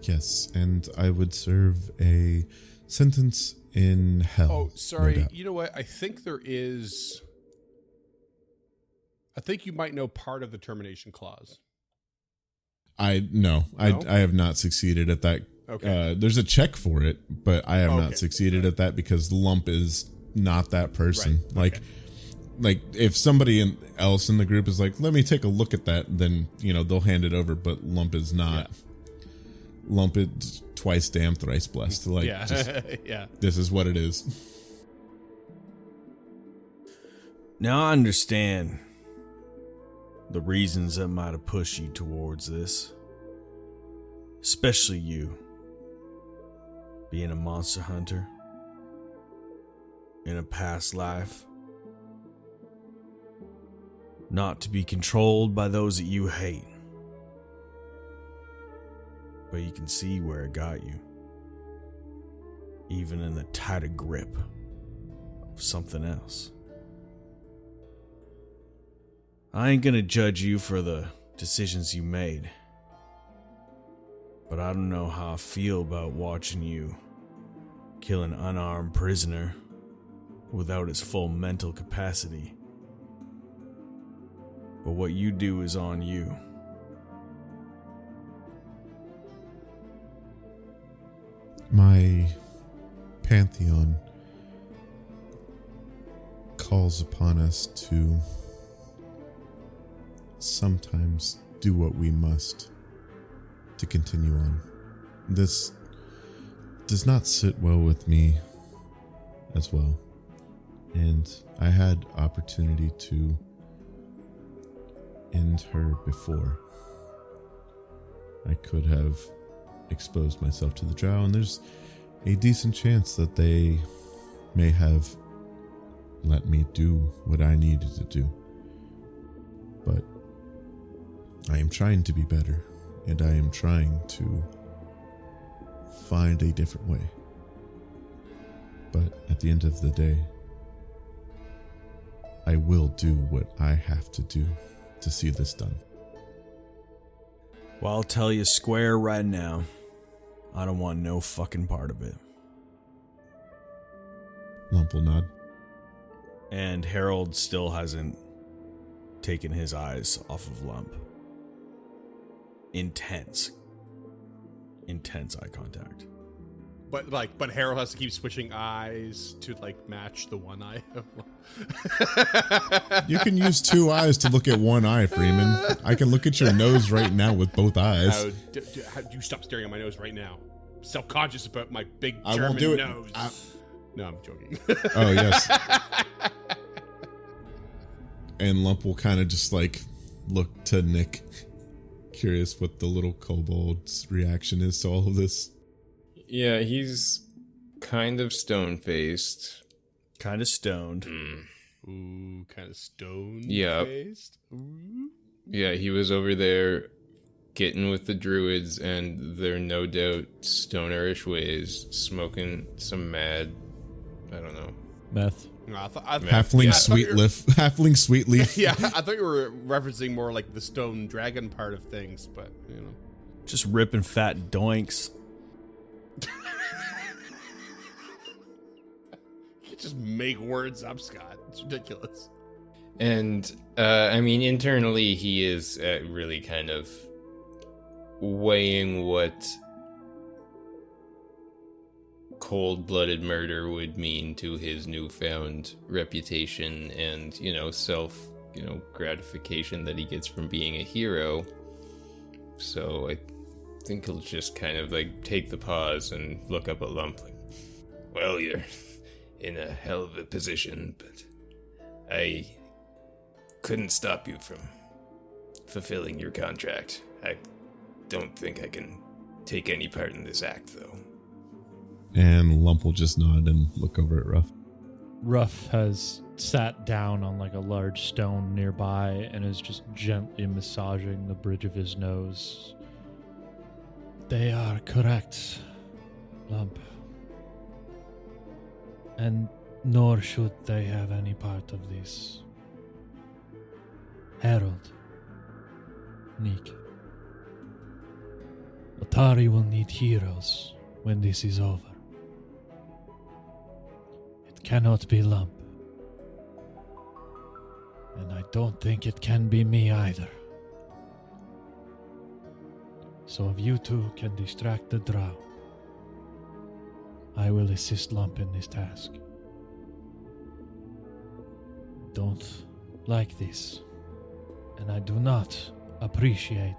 Yes, and I would serve a sentence in hell. Oh, no sorry. doubt. You know what? I think there is. I think you might know part of the termination clause. No? I have not succeeded at that. Okay. There's a check for it, but I have Okay. not succeeded at that because Lump is not that person. Right. Like if somebody else in the group is like, let me take a look at that, then they'll hand it over. But Lump is not. Yeah. Lump is twice damned, thrice blessed. Like, Yeah. just, Yeah. this is what it is. Now I understand the reasons that might have pushed you towards this. Especially you. Being a monster hunter. In a past life. Not to be controlled by those that you hate. But you can see where it got you. Even in the tighter grip of something else. I ain't gonna judge you for the decisions you made. But I don't know how I feel about watching you kill an unarmed prisoner without his full mental capacity. But what you do is on you. My pantheon calls upon us to sometimes do what we must to continue on. This does not sit well with me as well. And I had opportunity to end her before. I could have exposed myself to the drow, and there's a decent chance that they may have let me do what I needed to do. But I am trying to be better, and I am trying to find a different way. But at the end of the day, I will do what I have to do to see this done. Well, I'll tell you square right now. I don't want no fucking part of it. Lump will nod. And Harold still hasn't taken his eyes off of Lump. Intense eye contact. But Harold has to keep switching eyes to like match the one eye. You can use two eyes to look at one eye, Freeman. I can look at your nose right now with both eyes. How do you stop staring at my nose right now? Self-conscious about my big I German won't do it. nose. No, I'm joking. Oh, yes. And Lump will kind of just like look to Nick, curious what the little kobold's reaction is to all of this. Yeah, he's kind of stone-faced. Kind of stoned. Ooh, kind of stone Yeah. faced. Ooh. Yeah, he was over there getting with the druids and their no doubt stonerish ways, smoking some mad, I don't know. Meth. No, Halfling sweet leaf. Yeah, I thought you were referencing more like the stone dragon part of things, but you know. Just ripping fat doinks. You just make words up, Scott. It's ridiculous. And, I mean, internally, he is really kind of weighing what cold-blooded murder would mean to his newfound reputation and, gratification that he gets from being a hero. So I think he'll just kind of, take the pause and look up at Lump. Well, you're in a hell of a position, but I couldn't stop you from fulfilling your contract. I don't think I can take any part in this act, though. And Lump will just nod and look over at Ruff. Ruff has sat down on like a large stone nearby and is just gently massaging the bridge of his nose. They are correct, Lump. And nor should they have any part of this. Harold, Nick, Otari will need heroes when this is over. It cannot be Lump. And I don't think it can be me either. So if you two can distract the drow, I will assist Lump in this task. Don't like this, and I do not appreciate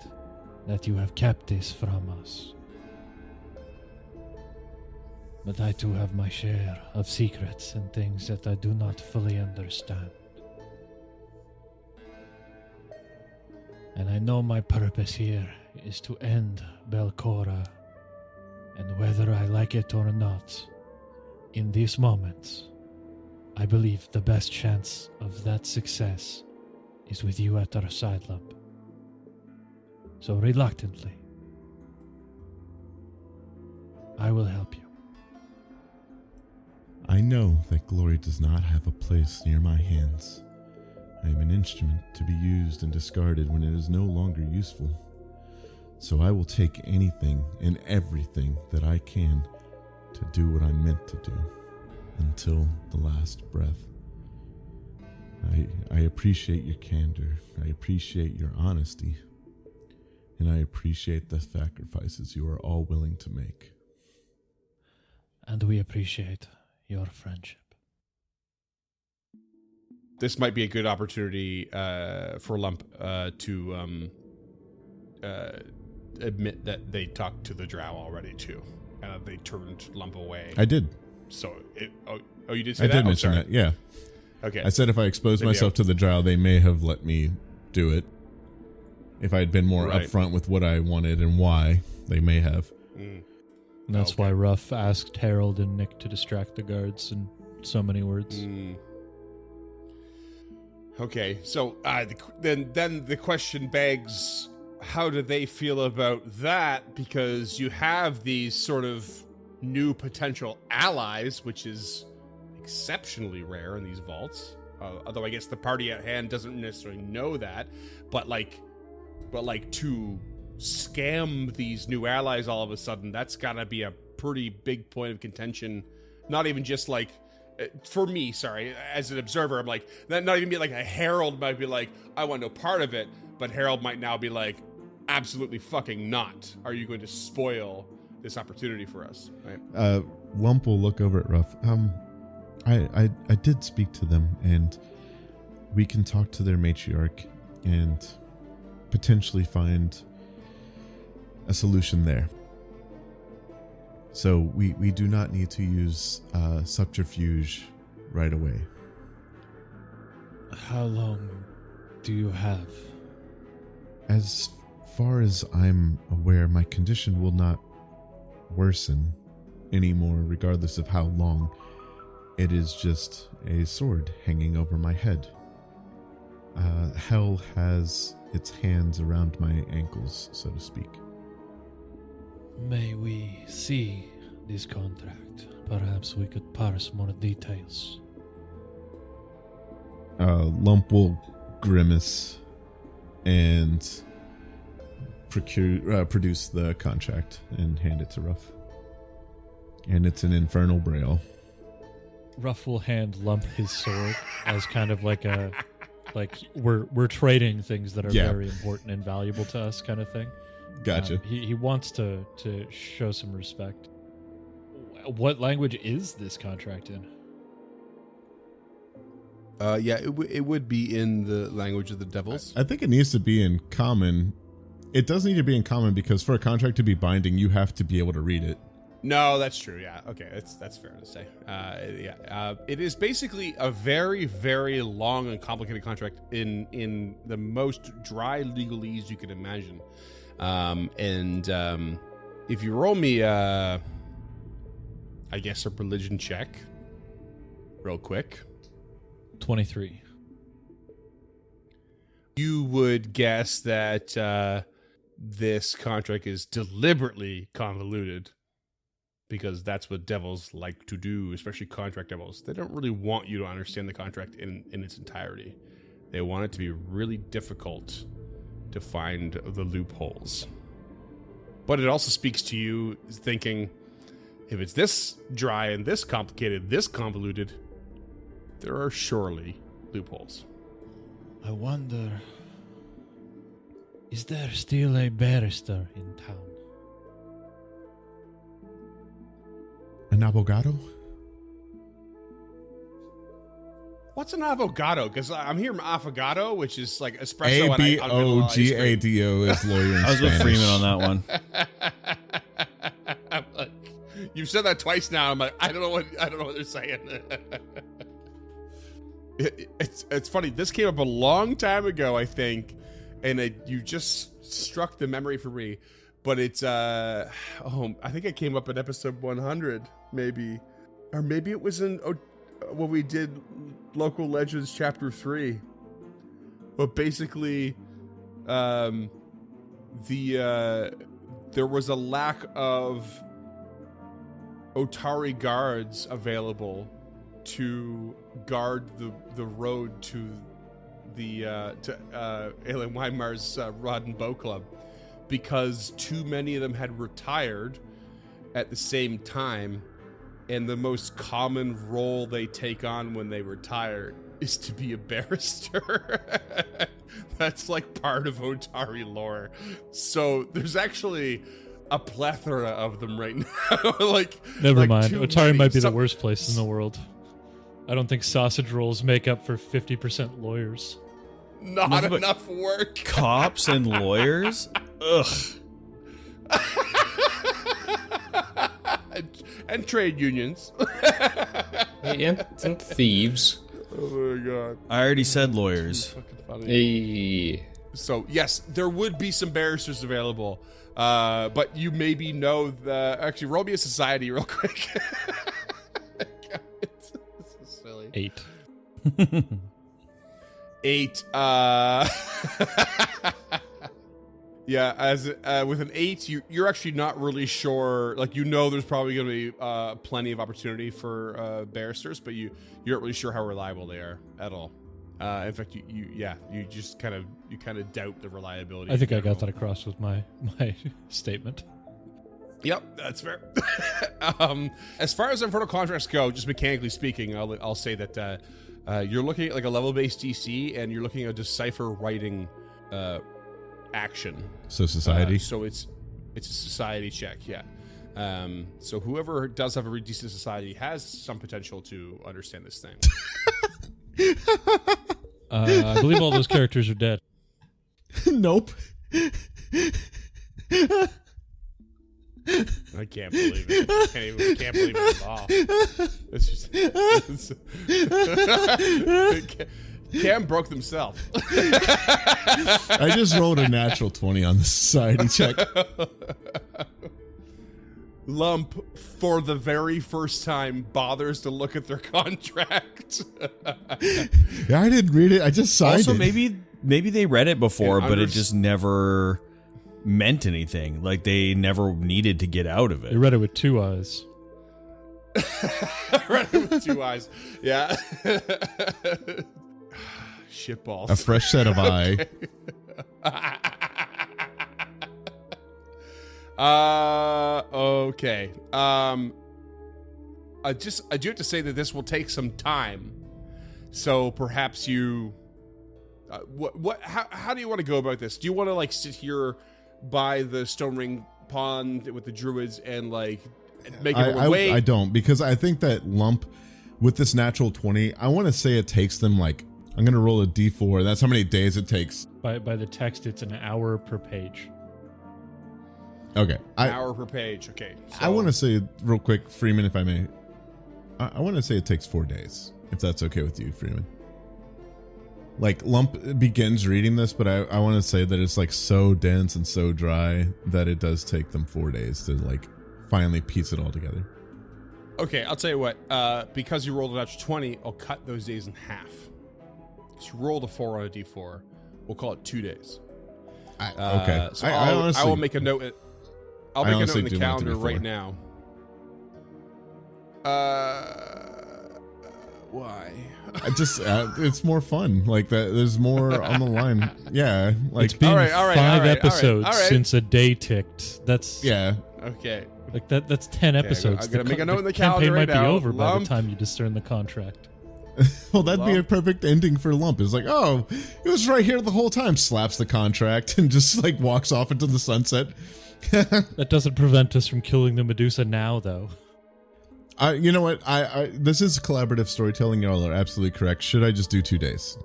that you have kept this from us. But I too have my share of secrets and things that I do not fully understand. And I know my purpose here is to end Belcora, and whether I like it or not, in this moment, I believe the best chance of that success is with you at our side, Lump. So reluctantly, I will help you. I know that glory does not have a place near my hands. I am an instrument to be used and discarded when it is no longer useful. So I will take anything and everything that I can to do what I'm meant to do until the last breath. I appreciate your candor. I appreciate your honesty. And I appreciate the sacrifices you are all willing to make. And we appreciate your friendship. This might be a good opportunity for Lump to admit that they talked to the drow already too. They turned Lump away. I did. So, you did say that? I did mention that, yeah. Okay. I said if I exposed myself to the drow, they may have let me do it. If I had been more upfront with what I wanted and why, they may have. And that's why Ruff asked Harold and Nick to distract the guards in so many words. Okay, so then the question begs, how do they feel about that? Because you have these sort of new potential allies, which is exceptionally rare in these vaults. Although I guess the party at hand doesn't necessarily know that, but to scam these new allies all of a sudden, that's gotta be a pretty big point of contention. Not even just like, for me, sorry, as an observer, I'm like, not even be like a herald might be like, I want no part of it, but Harold might now be like, absolutely fucking not. Are you going to spoil this opportunity for us? Right? Lump will look over at Ruff. I did speak to them, and we can talk to their matriarch and potentially find a solution there. So we do not need to use subterfuge right away. How long do you have? As far as I'm aware, my condition will not worsen anymore, regardless of how long. It is just a sword hanging over my head. Hell has its hands around my ankles, so to speak. May we see this contract? Perhaps we could parse more details. Lump will grimace and produce the contract and hand it to Ruff. And it's an infernal braille. Ruff will hand Lump his sword as kind of like a, like we're trading things that are very important and valuable to us, kind of thing. Gotcha. He wants to show some respect. What language is this contract in? Yeah, it would be in the language of the devils. I think it needs to be in common. It does need to be in common because for a contract to be binding, you have to be able to read it. No, that's true. Yeah. Okay. That's fair to say. It is basically a very, very long and complicated contract in the most dry legalese you can imagine. If you roll me, I guess a religion check, real quick. 23. You would guess that this contract is deliberately convoluted. Because that's what devils like to do, especially contract devils. They don't really want you to understand the contract in its entirety. They want it to be really difficult to find the loopholes. But it also speaks to you thinking, if it's this dry and this complicated, this convoluted, there are surely loopholes. I wonder, is there still a barrister in town? An abogado? What's an avogado? Because I'm hearing affogato, which is like espresso. Abogado is lawyer in I was with Spanish. Freeman on that one. I'm like, you've said that twice now. I'm like, I don't know what they're saying. It's funny. This came up a long time ago, I think, and you just struck the memory for me. But it's I think it came up in episode 100, maybe, or maybe it was in when we did Local Legends Chapter 3. But basically, there was a lack of Otari guards available to guard the road to Aelin Weimar's Rod and Bow Club, because too many of them had retired at the same time, and the most common role they take on when they retire is to be a barrister. That's like part of Otari lore. So there's actually a plethora of them right now. Never mind. Otari many. might be the worst place in the world. I don't think sausage rolls make up for 50% lawyers. Not enough work. Cops and lawyers? Ugh. and trade unions. And thieves. Oh my god. I already said lawyers. Fucking funny. Hey. So yes, there would be some barristers available, but you maybe know actually roll me a society real quick. This is silly. 8. 8. Yeah, as with an 8, you're actually not really sure. Like, there's probably going to be plenty of opportunity for barristers, but you're not really sure how reliable they are at all. In fact, you just kind of doubt the reliability. I think I got that across with my statement. Yep, that's fair. As far as infernal contracts go, just mechanically speaking, I'll say that you're looking at like a level-based DC, and you're looking at a decipher writing action. So society. So it's a society check, yeah. So whoever does have a decent society has some potential to understand this thing. I believe all those characters are dead. Nope. I can't believe it. I can't believe it at all. It's just Cam broke themselves. I just rolled a natural 20 on the society check. Lump, for the very first time, bothers to look at their contract. Yeah, I didn't read it. I just signed Also, it. maybe they read it before, And but it just never meant anything. Like they never needed to get out of They it. read it with 2 eyes. Right with 2 eyes. Yeah. Shitballs. A fresh set of eye. Okay. I do have to say that this will take some time. So perhaps you how do you want to go about this? Do you want to like sit here by the Stone Ring Pond with the druids and like make everyone wait? I don't, because I think that Lump with this natural 20, I want to say it takes them like, I'm going to roll a d4. That's how many days it takes. By the text, it's an hour per page. Okay. An hour per page. Okay. I want to say real quick, Freeman, if I may. I want to say it takes 4 days, if that's okay with you, Freeman. Like, Lump begins reading this, but I want to say that it's like so dense and so dry that it does take them 4 days to like finally piece it all together. Okay, I'll tell you what. Because you rolled an extra 20, I'll cut those days in half. So you rolled a 4 on a d4. We'll call it 2 days. Okay. So I honestly, I will make a note. I'll make a note in the do want it to be calendar 4. right now. Why? I just it's more fun. Like that. There's more on the line. Yeah. Like It's been all right, 5 episodes all right. since a day ticked. That's yeah. Okay. like that's 10 episodes. I'm gonna make a note in the campaign calendar might right be now. over by the Lump. time you discern the contract. Well, that'd be a Lump. perfect ending for Lump. It's like, oh, it was right here the whole time. Slaps the contract and just like walks off into the sunset. That doesn't prevent us from killing the Medusa now, though. You know what? I this is collaborative storytelling. Y'all are absolutely correct. Should I just do 2 days?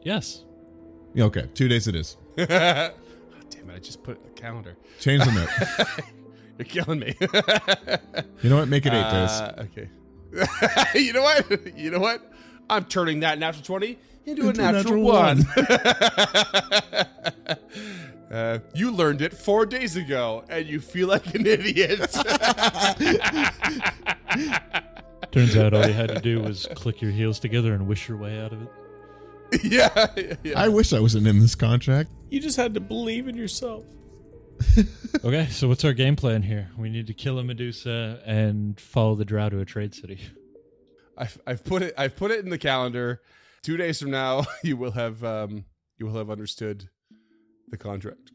Yes. Yeah, okay, 2 days it is. Oh, damn it! I just put it in the calendar. Change the note. You're killing me. You know what? Make it 8 days. Okay. You know what? You know what? I'm turning that natural 20 into a natural 1. You learned it 4 days ago, and you feel like an idiot. Turns out all you had to do was click your heels together and wish your way out of it. Yeah. I wish I wasn't in this contract. You just had to believe in yourself. Okay, so what's our game plan here? We need to kill a Medusa and follow the drow to a trade city. I've put it in the calendar. 2 days from now, you will have understood the contract.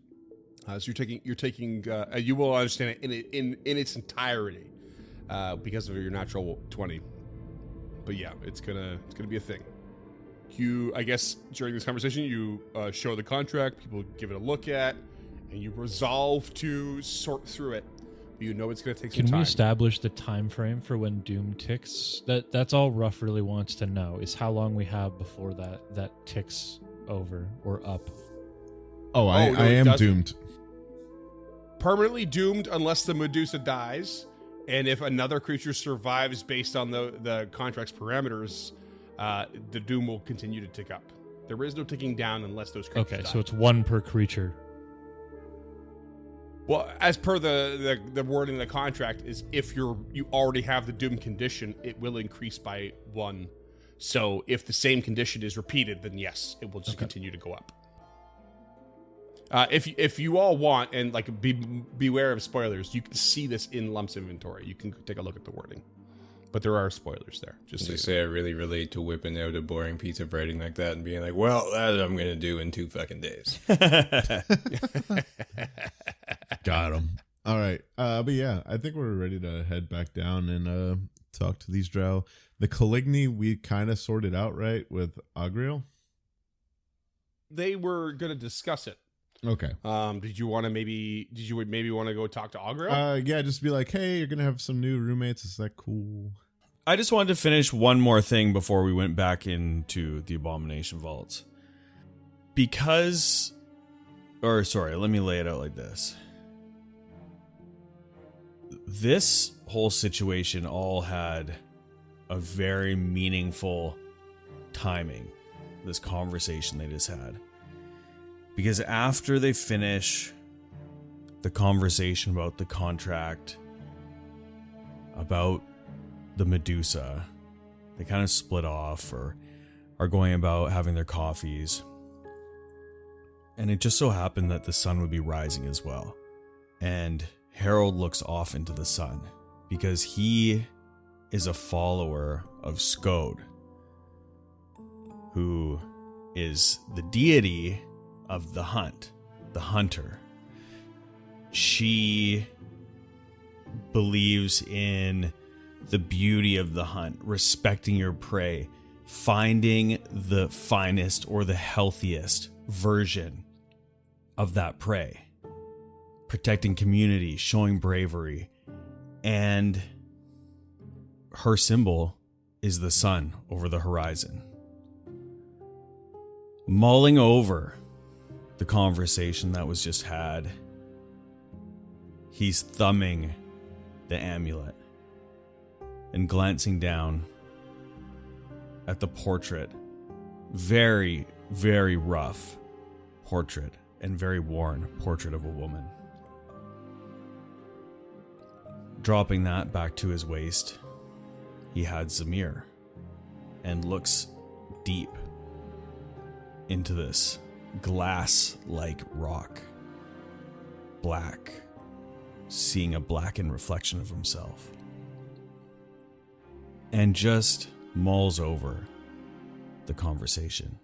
So you're taking you will understand it in its entirety because of your natural 20. But yeah, it's gonna be a thing. I guess during this conversation, you show the contract, people give it a look at, and you resolve to sort through it. You know it's going to take some Can time. we establish the time frame for when Doom ticks? That's all Ruff really wants to know, is how long we have before that ticks over or up. Oh, I no, am it doesn't. doomed. Permanently doomed unless the Medusa dies, and if another creature survives based on the contract's parameters, the doom will continue to tick up. There is no ticking down unless those creatures Okay, die. so it's 1 per creature. Well, as per the wording of the contract, is if you already have the doom condition, it will increase by 1. So if the same condition is repeated, then yes, it will just continue to go up. If you all want, and like beware of spoilers, you can see this in Lump's inventory. You can take a look at the wording, but there are spoilers there. Just so Just say I really relate to whipping out a boring piece of writing like that and being like, well, that I'm gonna do in 2 fucking days. Got him. All right. But yeah, I think we're ready to head back down and talk to these drow. The Caligny we kind of sorted out, right, with Agriel? They were going to discuss it. Okay. Did you want to maybe want to go talk to Agriel? Yeah, just be like, hey, you're going to have some new roommates. Is that cool? I just wanted to finish one more thing before we went back into the Abomination Vaults. Let me lay it out like this. This whole situation all had a very meaningful timing, this conversation they just had. Because after they finish the conversation about the contract, about the Medusa, they kind of split off or are going about having their coffees. And it just so happened that the sun would be rising as well. And Harold looks off into the sun because he is a follower of Skode, who is the deity of the hunt, the hunter. She believes in the beauty of the hunt, respecting your prey, finding the finest or the healthiest version of that prey, protecting community, showing bravery, and her symbol is the sun over the horizon. Mulling over the conversation that was just had, he's thumbing the amulet and glancing down at the portrait. Very, very rough portrait and very worn portrait of a woman. Dropping that back to his waist, he had Zamir and looks deep into this glass-like rock. Black, seeing a blackened reflection of himself. And just mulls over the conversation.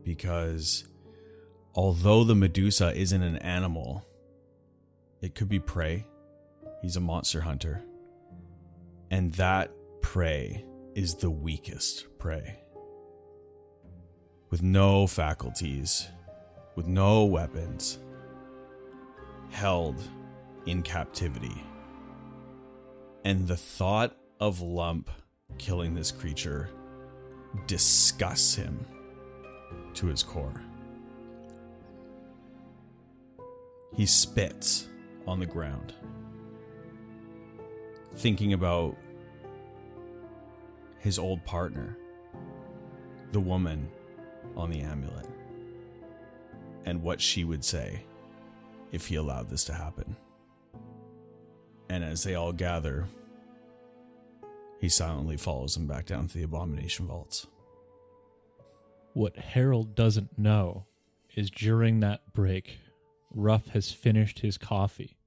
Because although the Medusa isn't an animal, it could be prey. He's a monster hunter. And that prey is the weakest prey. With no faculties, with no weapons, held in captivity. And the thought of Lump killing this creature disgusts him to his core. He spits on the ground, thinking about his old partner, the woman on the amulet, and what she would say if he allowed this to happen. And as they all gather, he silently follows them back down to the Abomination Vaults. What Harold doesn't know is during that break, Ruff has finished his coffee,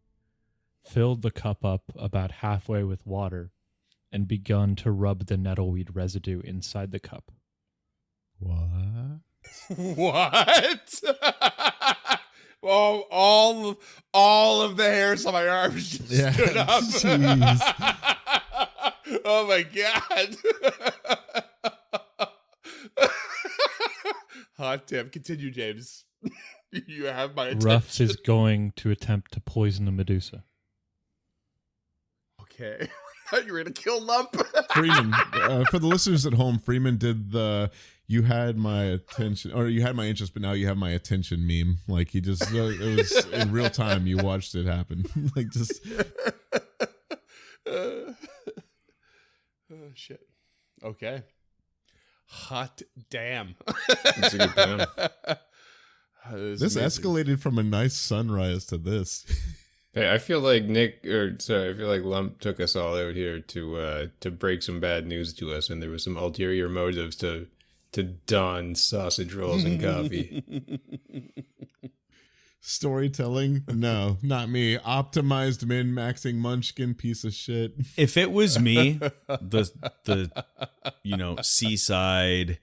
filled the cup up about halfway with water, and begun to rub the nettleweed residue inside the cup. What? What? Oh, all of the hairs on my arms just stood up. Jeez. Oh my god. Hot tip. Continue, James. You have my attention. Ruff is going to attempt to poison the Medusa. Okay. I thought you were going to kill Lump. Freeman, for the listeners at home, Freeman did the "you had my attention" or "you had my interest, but now you have my attention" meme. Like he just, it was in real time. You watched it happen. Like just. Oh shit. Okay. Hot damn. That's a good plan. This escalated from a nice sunrise to this. Hey, I feel like I feel like Lump took us all out here to break some bad news to us, and there was some ulterior motives to to don sausage rolls and coffee. Storytelling? No, not me. Optimized min-maxing munchkin piece of shit. If it was me, the seaside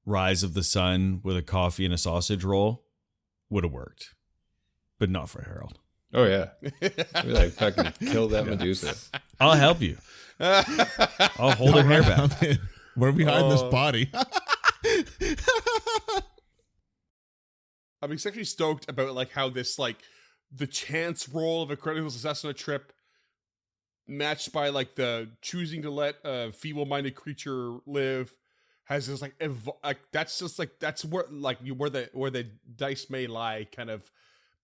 rise of the sun with a coffee and a sausage roll would have worked, but not for Harold. Oh yeah, we're like fucking kill that Medusa. I'll help you. I'll hold her hair back. Where are we hiding this body? I'm especially stoked about like how this like the chance roll of a critical success on a trip matched by like the choosing to let a feeble-minded creature live has this like that's just like that's where like where the dice may lie kind of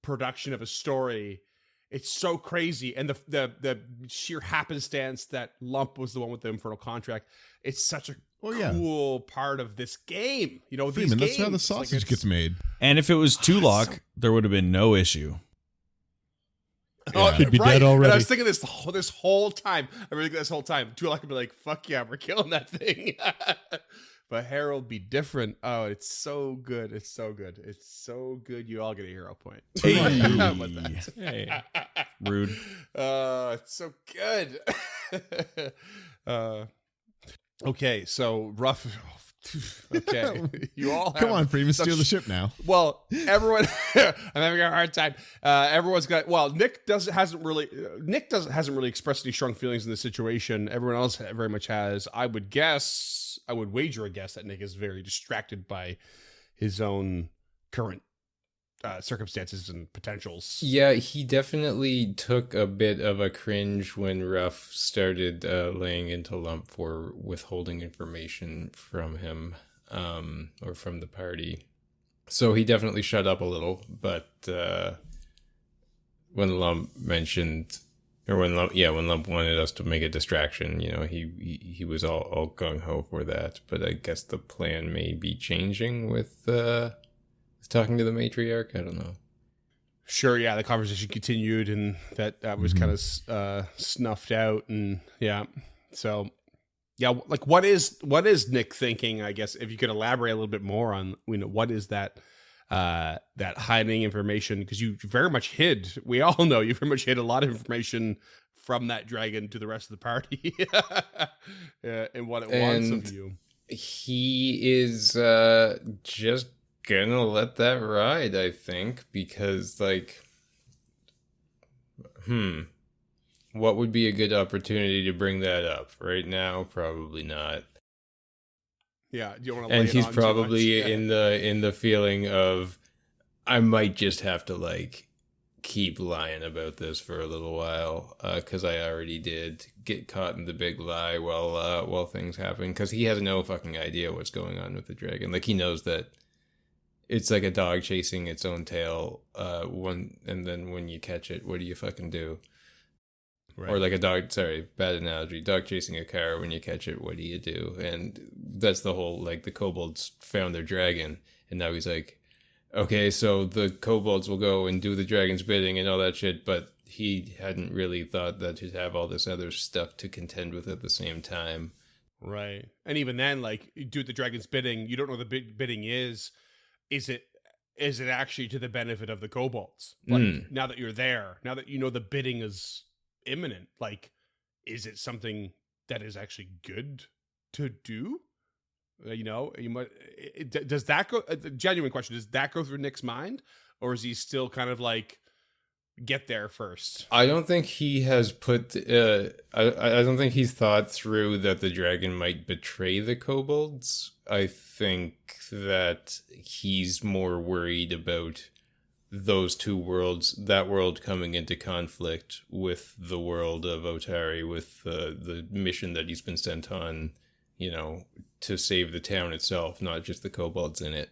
production of a story. It's so crazy, and the sheer happenstance that Lump was the one with the infernal contract. It's such a cool part of this game. You know, Freeman, these that's games, how the sausage gets made. And if it was Tulok, there would have been no issue. Oh, Could be dead already. And I was thinking this whole time. I really this whole time. Tulok could be like, "Fuck yeah, we're killing that thing." But Harold be different. Oh, it's so good. It's so good. It's so good. You all get a hero point. Hey. How about that? Hey. Rude. It's so good. Okay, so rough. Okay, you all have Come on, Freeman, steal the ship now. Well, everyone, I'm having a hard time. Everyone's got. Well, Nick hasn't really expressed any strong feelings in this situation. Everyone else very much has. I would wager a guess that Nick is very distracted by his own current circumstances and potentials. Yeah, he definitely took a bit of a cringe when Ruff started laying into Lump for withholding information from him, or from the party. So he definitely shut up a little, but when Lump mentioned, or when Lump wanted us to make a distraction, you know, he was all gung-ho for that. But I guess the plan may be changing with talking to the matriarch. I don't know. Sure, yeah, the conversation continued, and that was kind of snuffed out, and yeah. So, yeah, like what is Nick thinking? I guess if you could elaborate a little bit more on, what is that hiding information? Because you very much hid. We all know you very much hid a lot of information from that dragon to the rest of the party, and what it wants of you. He is just gonna let that ride, I think, because like what would be a good opportunity to bring that up right now? Probably not. Yeah, do you want to? And he's probably in the feeling of, I might just have to like keep lying about this for a little while, because I already did get caught in the big lie while things happen, because he has no fucking idea what's going on with the dragon. Like, he knows that it's like a dog chasing its own tail, and then when you catch it, what do you fucking do? Right. Or like a dog, sorry, bad analogy, dog chasing a car, when you catch it, what do you do? And that's the whole, like, the kobolds found their dragon, and now he's like, okay, so the kobolds will go and do the dragon's bidding and all that shit, but he hadn't really thought that he'd have all this other stuff to contend with at the same time. Right. And even then, like, you do the dragon's bidding, you don't know what the bidding is. Is it actually to the benefit of the kobolds? Like, now that you're there, now that you know the bidding is imminent, like, is it something that is actually good to do? You know, you might. Does that go? Genuine question: does that go through Nick's mind, or is he still kind of like get there first? I don't think he has put. I don't think he's thought through that the dragon might betray the kobolds. I think that he's more worried about those two worlds, that world coming into conflict with the world of Otari, with the mission that he's been sent on, you know, to save the town itself, not just the kobolds in it.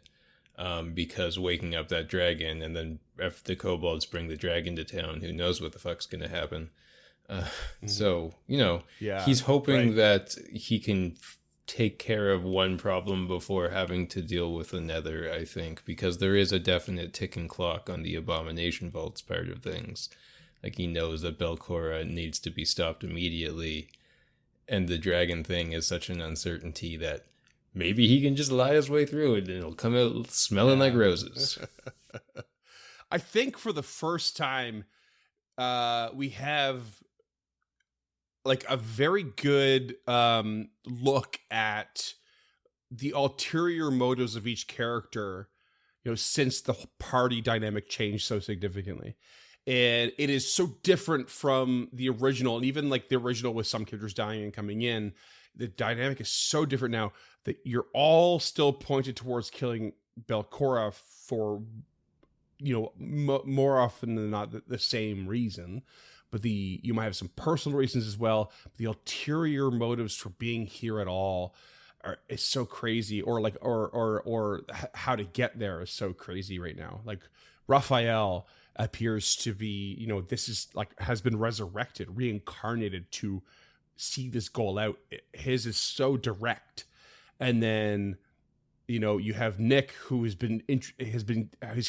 Because waking up that dragon, and then if the kobolds bring the dragon to town, who knows what the fuck's going to happen. So, you know, he's hoping that he can take care of one problem before having to deal with another, I think, because there is a definite ticking clock on the abomination vaults part of things. Like, he knows that Belcora needs to be stopped immediately, and the dragon thing is such an uncertainty that maybe he can just lie his way through it and it'll come out smelling like roses. I think for the first time, we have like a very good look at the ulterior motives of each character, since the party dynamic changed so significantly. And it is so different from the original. And even like the original with some characters dying and coming in, the dynamic is so different now that you're all still pointed towards killing Belcora for, more often than not the same reason. But you might have some personal reasons as well. The ulterior motives for being here at all is so crazy, or how to get there is so crazy right now. Like Raphael appears to be, this is like has been resurrected, reincarnated to see this goal out. His is so direct. And then, you have Nick, who is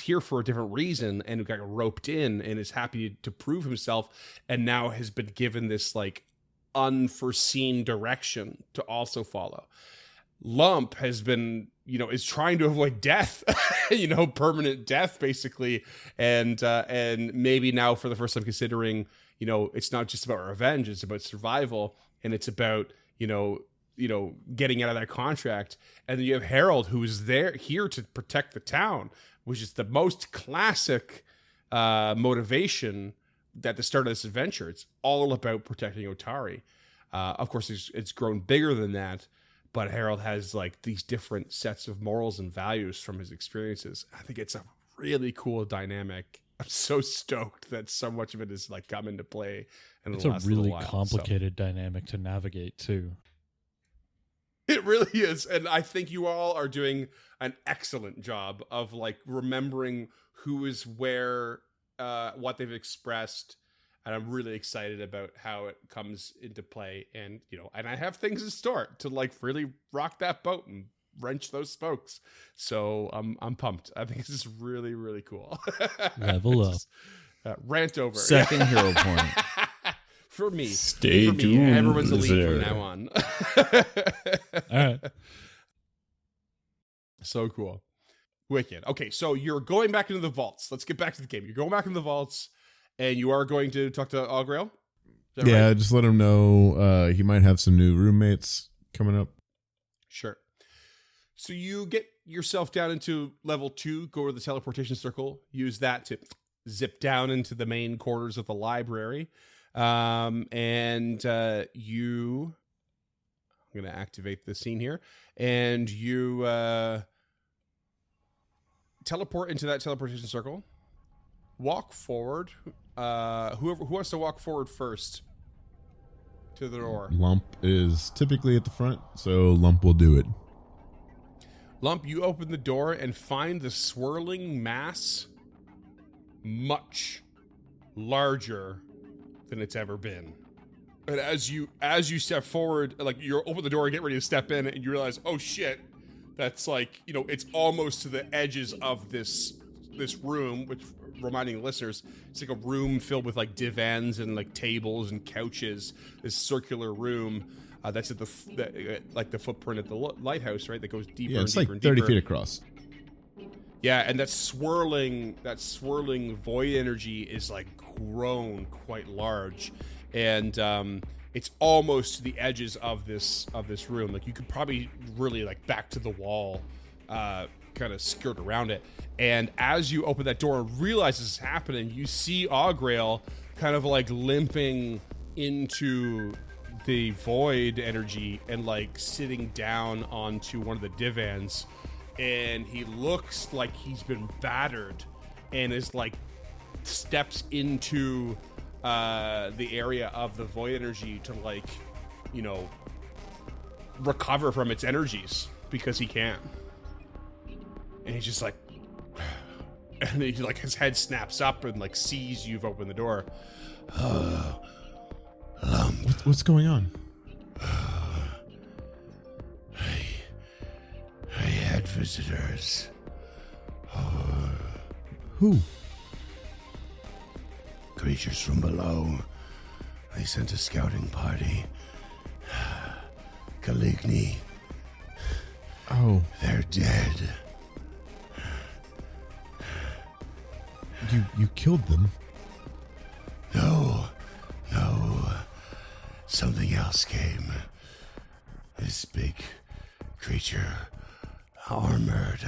here for a different reason and got roped in and is happy to prove himself, and now has been given this like unforeseen direction to also follow. Lump has been, is trying to avoid death, permanent death basically, and maybe now for the first time considering, it's not just about revenge, it's about survival, and it's about getting out of that contract. And then you have Harold, who is here to protect the town, which is the most classic motivation at the start of this adventure. It's all about protecting Otari. Of course, it's grown bigger than that, but Harold has like these different sets of morals and values from his experiences. I think it's a really cool dynamic. I'm so stoked that so much of it is like come into play. And it's a really complicated dynamic to navigate too. It really is. And I think you all are doing an excellent job of like remembering who is where, what they've expressed. And I'm really excited about how it comes into play. And, and I have things in store to like really rock that boat and wrench those spokes. So I'm pumped. I think this is really, really cool. Level up. Just, rant over. Second hero point. For me. Stay tuned. Everyone's a lead from now on. All right. So cool. Wicked. Okay, so you're going back into the vaults. Let's get back to the game. You're going back into the vaults, and you are going to talk to Augrael? Yeah, right? Just let him know he might have some new roommates coming up. Sure. So you get yourself down into level 2, go to the teleportation circle, use that to zip down into the main quarters of the library. And you... I'm going to activate the scene here. And you teleport into that teleportation circle. Walk forward. Who wants to walk forward first to the door? Lump is typically at the front, so Lump will do it. Lump, you open the door and find the swirling mass much larger than it's ever been. And as you step forward, like you're open the door and get ready to step in, and you realize, oh shit, that's like, it's almost to the edges of this room, which, reminding the listeners, it's like a room filled with like divans and like tables and couches. This circular room that's at the footprint at the lighthouse, right? That goes deeper. Yeah, it's and deeper like and 30 deeper. feet across. Yeah, and that swirling void energy is like grown quite large, and it's almost to the edges of this room. Like you could probably really like back to the wall, kind of skirt around it. And as you open that door and realize this is happening, you see Augrael kind of like limping into the void energy and like sitting down onto one of the divans, and he looks like he's been battered and is like steps into the area of the void energy to like, recover from its energies because he can. And he's just like, and he like his head snaps up and like sees you've opened the door. What's going on? I had visitors. Who? Creatures from below. They sent a scouting party. Caligny. Oh, They're dead. you killed them. No. Something else came. This big creature, armored.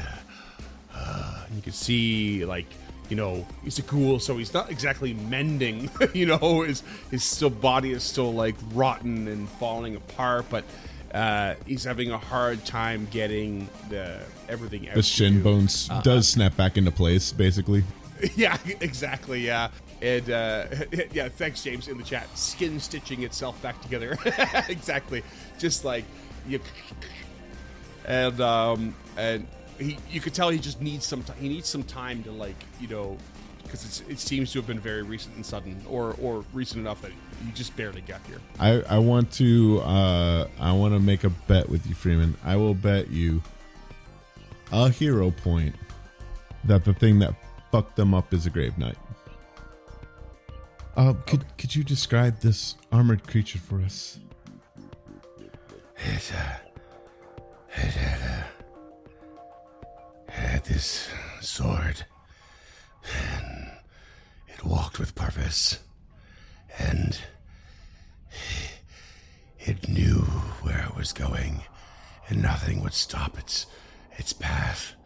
You can see, like, you know, he's a ghoul, so he's not exactly mending. You know, his still body is still like rotten and falling apart, but he's having a hard time getting everything out. The shin bones does snap back into place, basically. Yeah, exactly. Yeah, and yeah. Thanks, James, in the chat. Skin stitching itself back together. Exactly. Just like you. And you could tell he just needs some. He needs some time to, like, you know, because it seems to have been very recent and sudden, or recent enough that you just barely got here. I want to make a bet with you, Freeman. I will bet you a hero point that the thing that fucked them up is a Grave Knight. Could you describe this armored creature for us? It had this sword, and it walked with purpose, and it knew where it was going, and nothing would stop its path.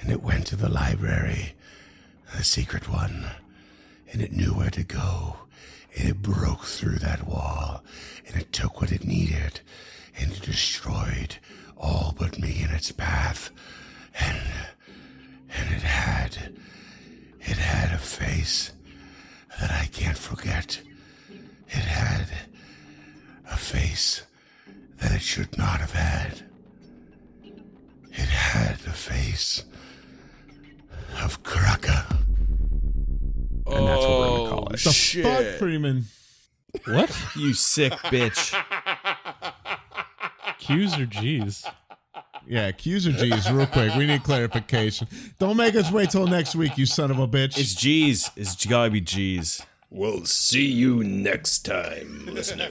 And it went to the library, the secret one, and it knew where to go, and it broke through that wall, and it took what it needed, and it destroyed all but me in its path. And it had a face that I can't forget. It had a face that it should not have had. It had the face of Kraka. And that's what we're gonna call it. The Shit. fuck, Freeman? What? You sick bitch. Q's or G's? Yeah, Q's or G's, real quick. We need clarification. Don't make us wait till next week, you son of a bitch. It's G's. It's gotta be G's. We'll see you next time, listener.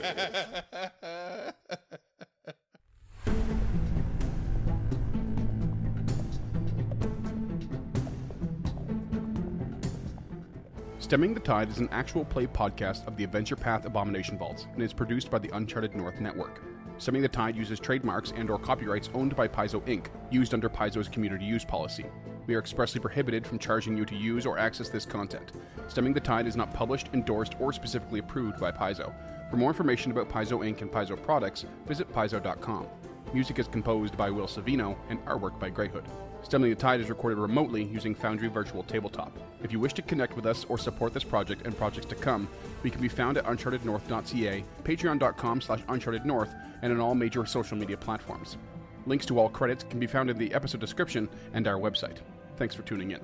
Stemming the Tide is an actual play podcast of the Adventure Path Abomination Vaults and is produced by the Uncharted North Network. Stemming the Tide uses trademarks and/or copyrights owned by Paizo Inc., used under Paizo's community use policy. We are expressly prohibited from charging you to use or access this content. Stemming the Tide is not published, endorsed, or specifically approved by Paizo. For more information about Paizo Inc. and Paizo products, visit paizo.com. Music is composed by Will Savino and artwork by Greyhood. Stemming the Tide is recorded remotely using Foundry Virtual Tabletop. If you wish to connect with us or support this project and projects to come, we can be found at unchartednorth.ca, patreon.com/unchartednorth, and on all major social media platforms. Links to all credits can be found in the episode description and our website. Thanks for tuning in.